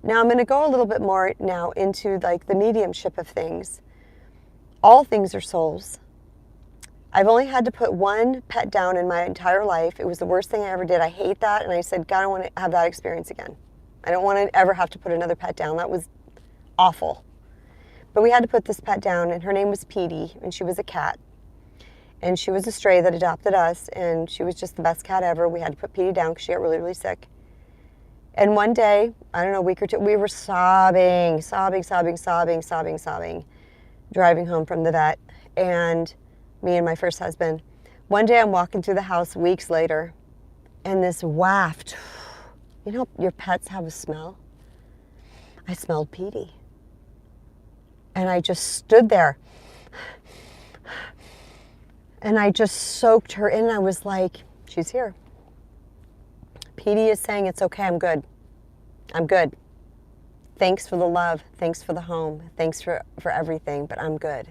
Now I'm going to go a little bit more now into like the mediumship of things. All things are souls. I've only had to put one pet down in my entire life. It was the worst thing I ever did. I hate that. And I said, God, I don't want to have that experience again. I don't want to ever have to put another pet down. That was awful. But we had to put this pet down, and her name was Petey, and she was a cat. And she was a stray that adopted us, and she was just the best cat ever. We had to put Petey down because she got really, really sick. And one day, I don't know, a week or two, we were sobbing, driving home from the vet, and me and my first husband. One day I'm walking through the house weeks later, and this waft, you know, your pets have a smell? I smelled Petey. And I just stood there, and I just soaked her in, and I was like, She's here. PD is saying, it's okay, I'm good. I'm good. Thanks for the love. Thanks for the home. Thanks for everything, but I'm good.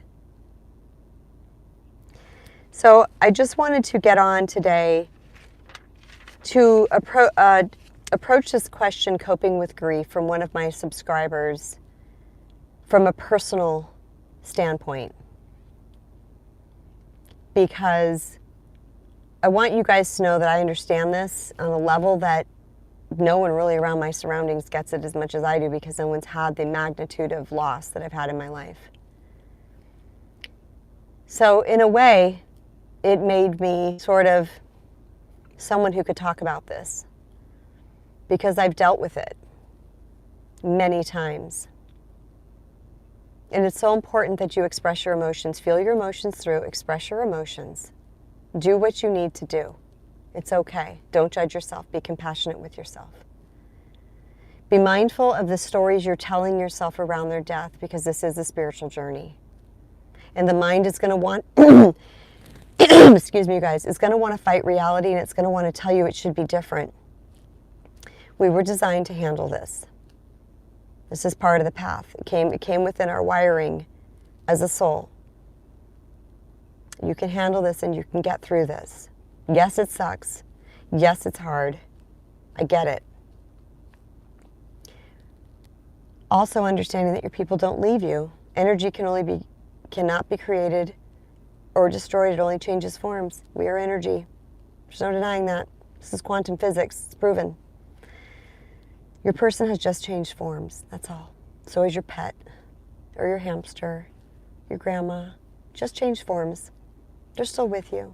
So I just wanted to get on today to approach this question, coping with grief, from one of my subscribers from a personal standpoint. Because I want you guys to know that I understand this on a level that no one really around my surroundings gets it as much as I do, because no one's had the magnitude of loss that I've had in my life. So in a way, it made me sort of someone who could talk about this, because I've dealt with it many times. And it's so important that you express your emotions, feel your emotions through, express your emotions, do what you need to do. It's okay. Don't judge yourself. Be compassionate with yourself. Be mindful of the stories you're telling yourself around their death, because this is a spiritual journey. And the mind is going to want, excuse me, you guys, it's going to want to fight reality, and it's going to want to tell you it should be different. We were designed to handle this. This is part of the path. It came within our wiring as a soul. You can handle this and you can get through this. Yes, it sucks. Yes, it's hard. I get it. Also understanding that your people don't leave you. Energy cannot be created or destroyed. It only changes forms. We are energy. There's no denying that. This is quantum physics. It's proven. Your person has just changed forms. That's all. So is your pet or your hamster, your grandma. Just changed forms. They're still with you.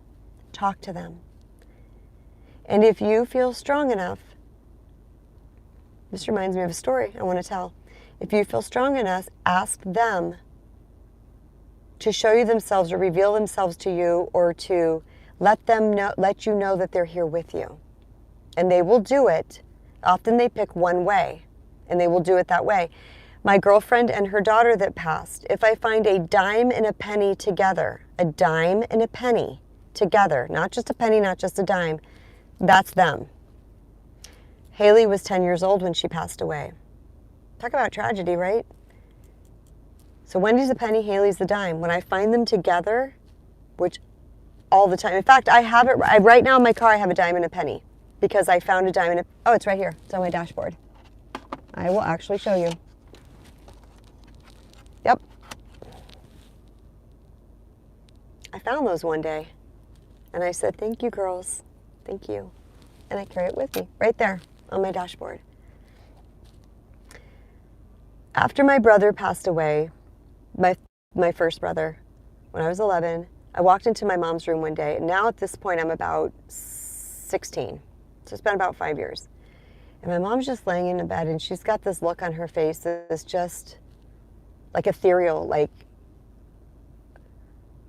Talk to them. And if you feel strong enough, this reminds me of a story I want to tell. If you feel strong enough, ask them to show you themselves or reveal themselves to you, or to let you know that they're here with you. And they will do it. Often they pick one way, and they will do it that way. My girlfriend and her daughter that passed, if I find a dime and a penny together, a dime and a penny together, not just a penny, not just a dime, that's them. Haley was 10 years old when she passed away. Talk about tragedy, right? So Wendy's the penny, Haley's the dime. When I find them together, which all the time, in fact, I have it right now in my car, I have a dime and a penny, because I found a dime and oh, it's right here. It's on my dashboard. I will actually show you. Yep. I found those one day, and I said, thank you, girls. Thank you. And I carry it with me right there on my dashboard. After my brother passed away, my first brother, when I was 11, I walked into my mom's room one day, and now at this point I'm about 16. So it's been about 5 years. And my mom's just laying in the bed, and she's got this look on her face that's just like ethereal, like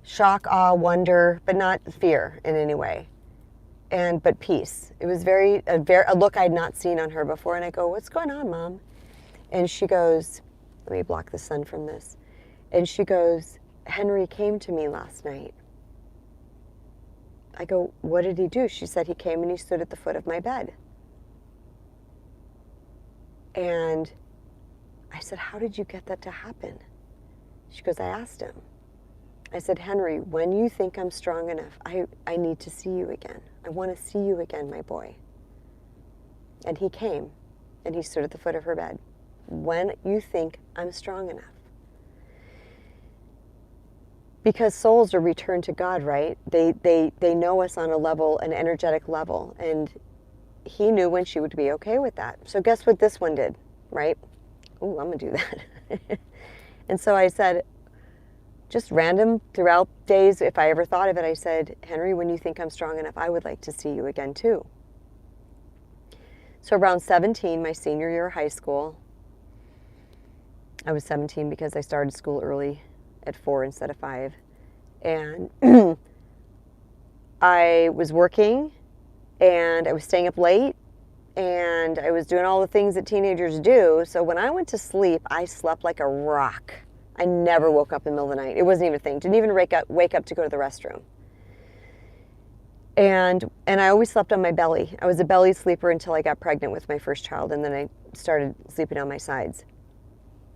shock, awe, wonder, but not fear in any way. But peace. It was a look I'd not seen on her before. And I go, what's going on, Mom? And she goes, let me block the sun from this. And she goes, Henry came to me last night. I go, what did he do? She said, he came and he stood at the foot of my bed. And I said, how did you get that to happen? She goes, I asked him. I said, Henry, when you think I'm strong enough, I need to see you again. I want to see you again, my boy. And he came, and he stood at the foot of her bed. When you think I'm strong enough. Because souls are returned to God, right? They know us on a level, an energetic level. And he knew when she would be okay with that. So guess what this one did, right? Ooh, I'm going to do that. And so I said, just random throughout days, if I ever thought of it, I said, Henry, when you think I'm strong enough, I would like to see you again too. So around 17, my senior year of high school, I was 17 because I started school early at 4 instead of 5. And I was working, and I was staying up late, and I was doing all the things that teenagers do. So when I went to sleep, I slept like a rock. I never woke up in the middle of the night. It wasn't even a thing. Didn't even wake up to go to the restroom. And I always slept on my belly. I was a belly sleeper until I got pregnant with my first child, and then I started sleeping on my sides.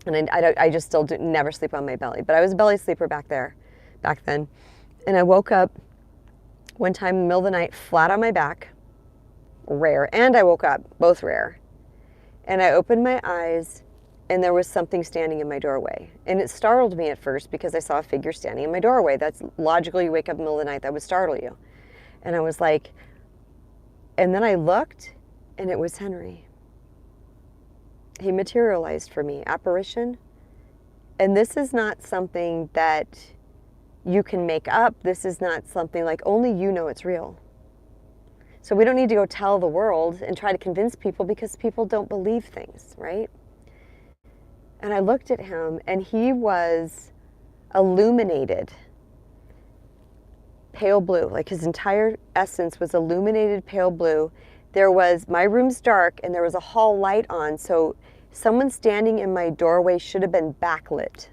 And I just still never sleep on my belly, but I was a belly sleeper back then. And I woke up one time in the middle of the night, flat on my back, rare, and I woke up, both rare. And I opened my eyes, and there was something standing in my doorway. And it startled me at first because I saw a figure standing in my doorway. That's logical. You wake up in the middle of the night, that would startle you. And I was like, and then I looked, and it was Henry. He materialized for me, apparition. And this is not something that you can make up. This is not something like only you know it's real. So we don't need to go tell the world and try to convince people because people don't believe things, right? And I looked at him, and he was illuminated pale blue. Like his entire essence was illuminated pale blue. My room's dark, and there was a hall light on, so someone standing in my doorway should have been backlit,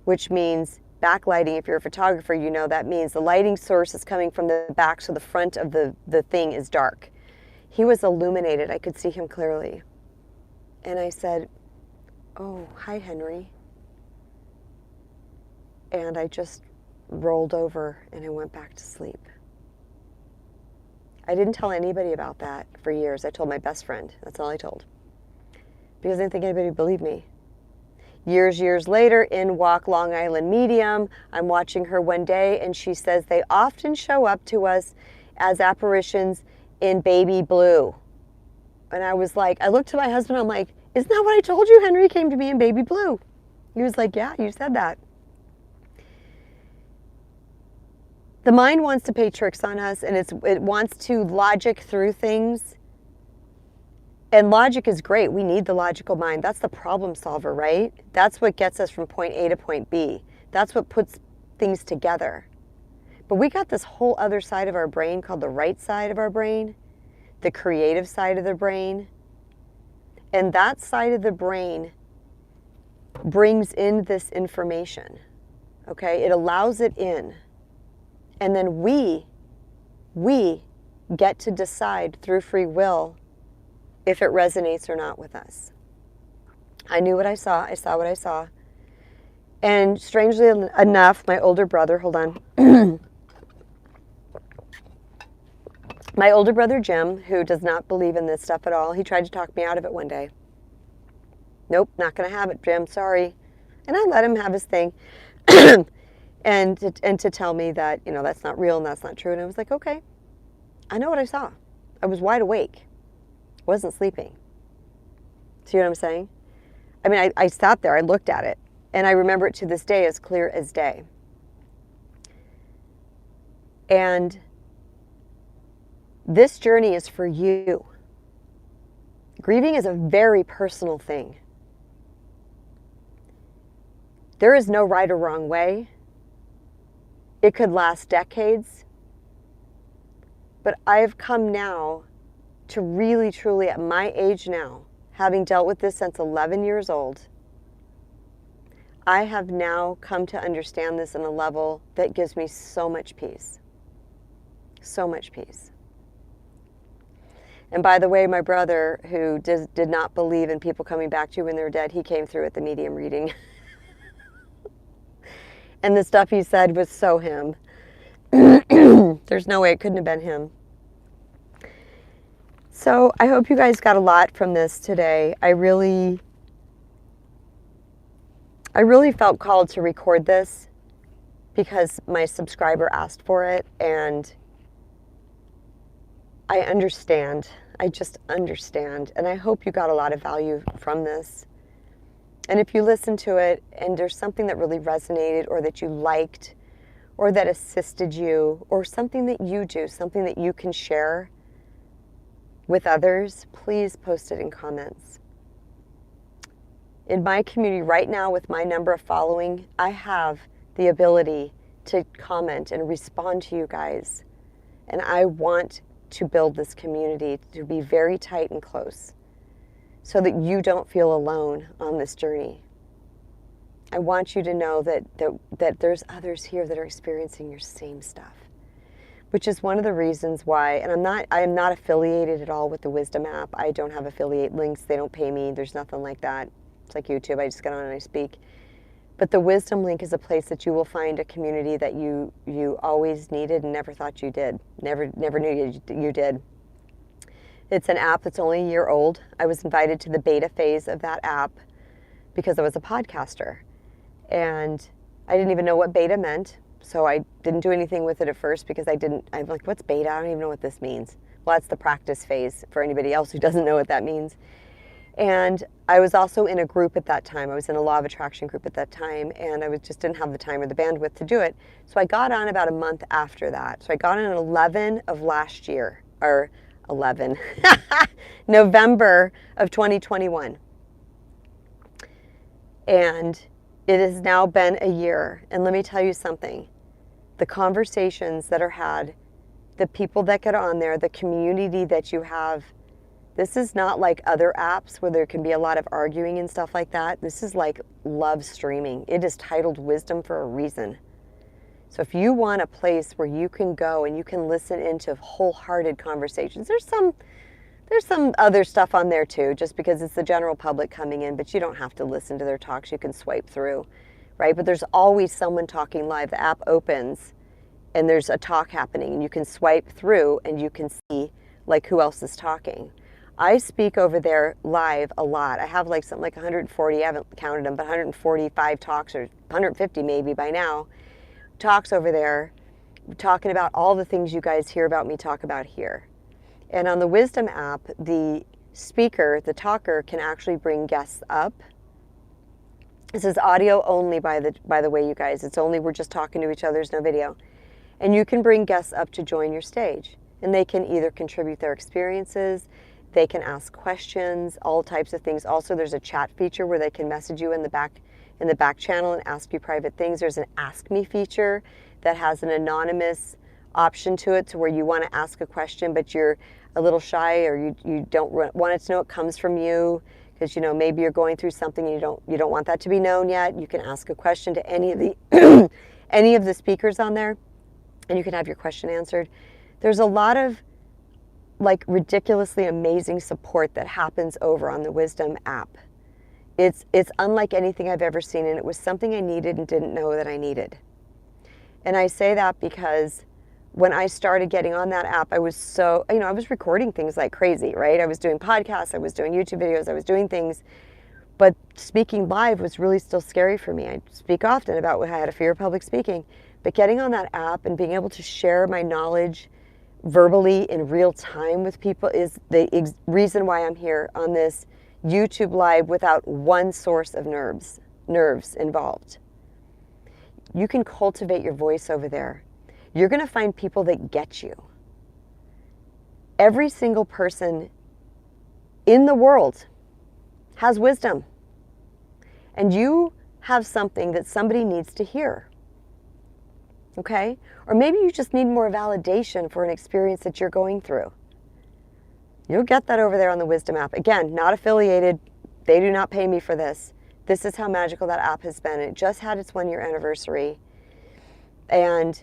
which means backlighting. If you're a photographer, you know that means the lighting source is coming from the back, so the front of the thing is dark. He was illuminated. I could see him clearly. And I said, "Oh, hi, Henry." And I just rolled over and I went back to sleep. I didn't tell anybody about that for years. I told my best friend. That's all I told. Because I didn't think anybody would believe me. Years later, in walk Long Island medium, I'm watching her one day, and she says they often show up to us as apparitions in baby blue. And I was like, I looked to my husband, I'm like, isn't that what I told you? Henry came to me in baby blue. He was like, yeah, you said that. The mind wants to play tricks on us, and it wants to logic through things. And logic is great. We need the logical mind. That's the problem solver, right? That's what gets us from point A to point B. That's what puts things together. But we got this whole other side of our brain called the right side of our brain, the creative side of the brain. And that side of the brain brings in this information, okay? It allows it in. And then we get to decide through free will if it resonates or not with us. I knew what I saw. I saw what I saw. And strangely enough, my older brother, hold on. My older brother, Jim, who does not believe in this stuff at all, he tried to talk me out of it one day. Nope, not going to have it, Jim, sorry. And I let him have his thing. and to tell me that, you know, that's not real and that's not true. And I was like, okay, I know what I saw. I was wide awake. Wasn't sleeping. See what I'm saying? I mean, I sat there, I looked at it, and I remember it to this day as clear as day. And this journey is for you. Grieving is a very personal thing. There is no right or wrong way. It could last decades. But I've come now to really, truly, at my age now, having dealt with this since 11 years old, I have now come to understand this on a level that gives me so much peace. So much peace. And by the way, my brother, who did not believe in people coming back to you when they're dead, he came through at the medium reading. And the stuff he said was so him. There's no way it couldn't have been him. So I hope you guys got a lot from this today. I really felt called to record this because my subscriber asked for it, and I understand. I just understand. And I hope you got a lot of value from this. And if you listen to it and there's something that really resonated or that you liked or that assisted you or something that you do, something that you can share with others, please post it in comments. In my community right now, with my number of following, I have the ability to comment and respond to you guys. And I want to build this community to be very tight and close so that you don't feel alone on this journey. I want you to know that there's others here that are experiencing your same stuff. which is one of the reasons why, and I am not affiliated at all with the Wisdom app. I don't have affiliate links. They don't pay me. There's nothing like that. It's like YouTube. I just get on and I speak. But the Wisdom link is a place that you will find a community that you always needed and never thought you did. Never knew you did. It's an app that's only a year old. I was invited to the beta phase of that app because I was a podcaster. And I didn't even know what beta meant. So I didn't do anything with it at first because I'm like, what's beta? I don't even know what this means. Well, that's the practice phase for anybody else who doesn't know what that means. And I was also in a group at that time. I was in a law of attraction group at that time, and I just didn't have the time or the bandwidth to do it. So I got on about a month after that. So I got on 11 of last year, or 11, November of 2021. And it has now been a year. And let me tell you something. The conversations that are had, the people that get on there, the community that you have, this is not like other apps where there can be a lot of arguing and stuff like that. This is like love streaming. It is titled Wisdom for a reason. So if you want a place where you can go and you can listen into wholehearted conversations, there's some other stuff on there too, just because it's the general public coming in, but you don't have to listen to their talks. You can swipe through, right? But there's always someone talking live. The app opens and there's a talk happening and you can swipe through and you can see like who else is talking. I speak over there live a lot. I have like something like 140, I haven't counted them, but 145 talks, or 150 maybe by now, talks over there, talking about all the things you guys hear about me talk about here. And on the Wisdom app, the speaker, the talker, can actually bring guests up. This is audio only, by the way, you guys. It's only, we're just talking to each other, there's no video. And you can bring guests up to join your stage. And they can either contribute their experiences, they can ask questions, all types of things. Also, there's a chat feature where they can message you in the back channel and ask you private things. There's an Ask Me feature that has an anonymous option to it, to where you want to ask a question, but you're a little shy, or you don't want it to know it comes from you, because maybe you're going through something and you don't want that to be known yet. You can ask a question to any of the any of the speakers on there, and you can have your question answered. There's a lot of like ridiculously amazing support that happens over on the Wisdom app. It's unlike anything I've ever seen, and it was something I needed and didn't know that I needed. And I say that because when I started getting on that app, I was so, I was recording things like crazy, right? I was doing podcasts, I was doing YouTube videos, I was doing things, but speaking live was really still scary for me. I speak often about when I had a fear of public speaking, but getting on that app and being able to share my knowledge verbally in real time with people is the reason why I'm here on this YouTube live without one source of nerves involved. You can cultivate your voice over there. You're going to find people that get you. Every single person in the world has wisdom. And you have something that somebody needs to hear. Okay? Or maybe you just need more validation for an experience that you're going through. You'll get that over there on the Wisdom app. Again, not affiliated. They do not pay me for this. This is how magical that app has been. It just had its 1-year anniversary. And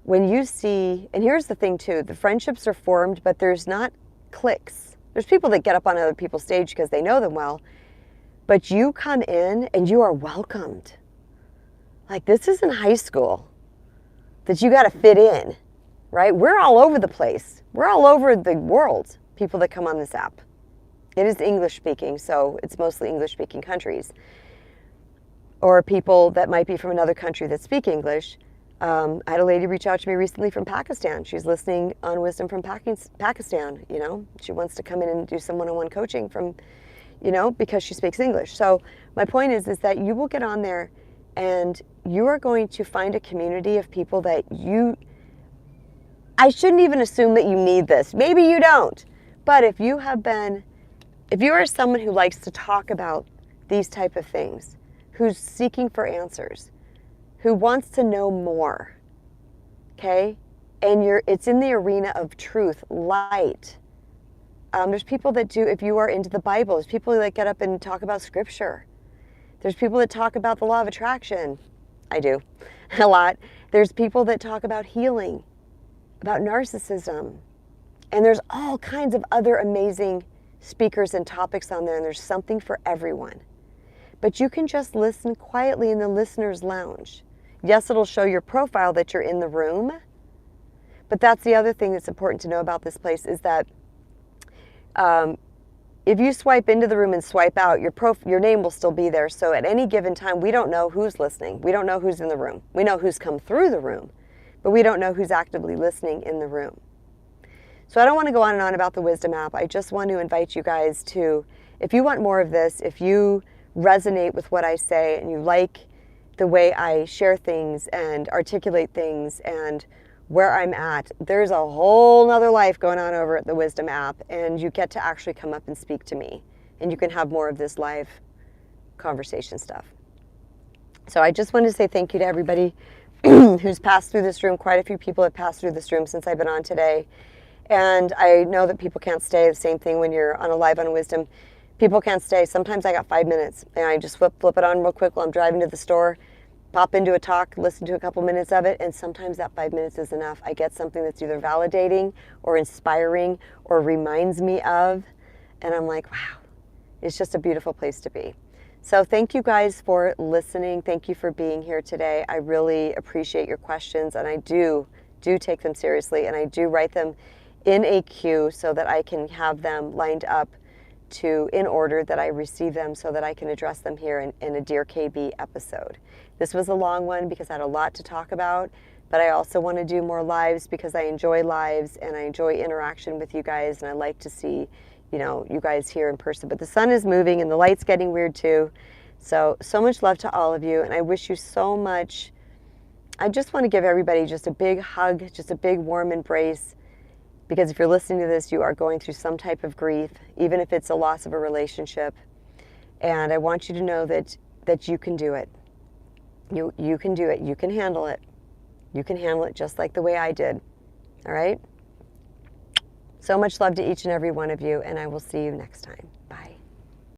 when you see, and here's the thing too, the friendships are formed, but there's not cliques. There's people that get up on other people's stage because they know them well. But you come in and you are welcomed. Like, this isn't high school that you got to fit in, right? We're all over the place. We're all over the world, people that come on this app. It is English speaking, so it's mostly English speaking countries. Or people that might be from another country that speak English. I had a lady reach out to me recently from Pakistan. She's listening on Wisdom from Pakistan, She wants to come in and do some one-on-one coaching from, because she speaks English. So my point is that you will get on there and you are going to find a community of people that I shouldn't even assume that you need this. Maybe you don't. But if you are someone who likes to talk about these type of things, who's seeking for answers, who wants to know more, okay? And it's in the arena of truth, light. There's people that do, if you are into the Bible, there's people that get up and talk about scripture. There's people that talk about the law of attraction. I do, a lot. There's people that talk about healing. about narcissism. And there's all kinds of other amazing speakers and topics on there, and there's something for everyone. But you can just listen quietly in the listener's lounge. Yes, it'll show your profile that you're in the room, but that's the other thing that's important to know about this place is that if you swipe into the room and swipe out, your name will still be there. So at any given time, we don't know who's listening. We don't know who's in the room. We know who's come through the room, but we don't know who's actively listening in the room. So I don't want to go on and on about the wisdom app. I just want to invite you guys to, if you want more of this, if you resonate with what I say and you like the way I share things and articulate things and where I'm at, there's a whole nother life going on over at the Wisdom app, and you get to actually come up and speak to me, and you can have more of this live conversation stuff. So I just wanted to say thank you to everybody who's passed through this room. Quite a few people have passed through this room since I've been on today, and I know that people can't stay. The same thing when you're on a live on Wisdom. People can't stay. Sometimes I got 5 minutes, and I just flip it on real quick while I'm driving to the store, pop into a talk, listen to a couple minutes of it, and sometimes that 5 minutes is enough. I get something that's either validating or inspiring or reminds me of, and I'm like, wow, it's just a beautiful place to be. So thank you guys for listening. Thank you for being here today. I really appreciate your questions, and I do take them seriously, and I do write them in a queue so that I can have them lined up in order that I receive them so that I can address them here in a Dear KB episode. This was a long one because I had a lot to talk about, but I also want to do more lives because I enjoy lives and I enjoy interaction with you guys, and I like to see, you guys here in person. But the sun is moving and the light's getting weird too. So much love to all of you, and I wish you so much. I just want to give everybody just a big hug, just a big warm embrace. Because if you're listening to this, you are going through some type of grief, even if it's a loss of a relationship. And I want you to know that you can do it. You can do it. You can handle it. You can handle it just like the way I did. All right? So much love to each and every one of you, and I will see you next time. Bye.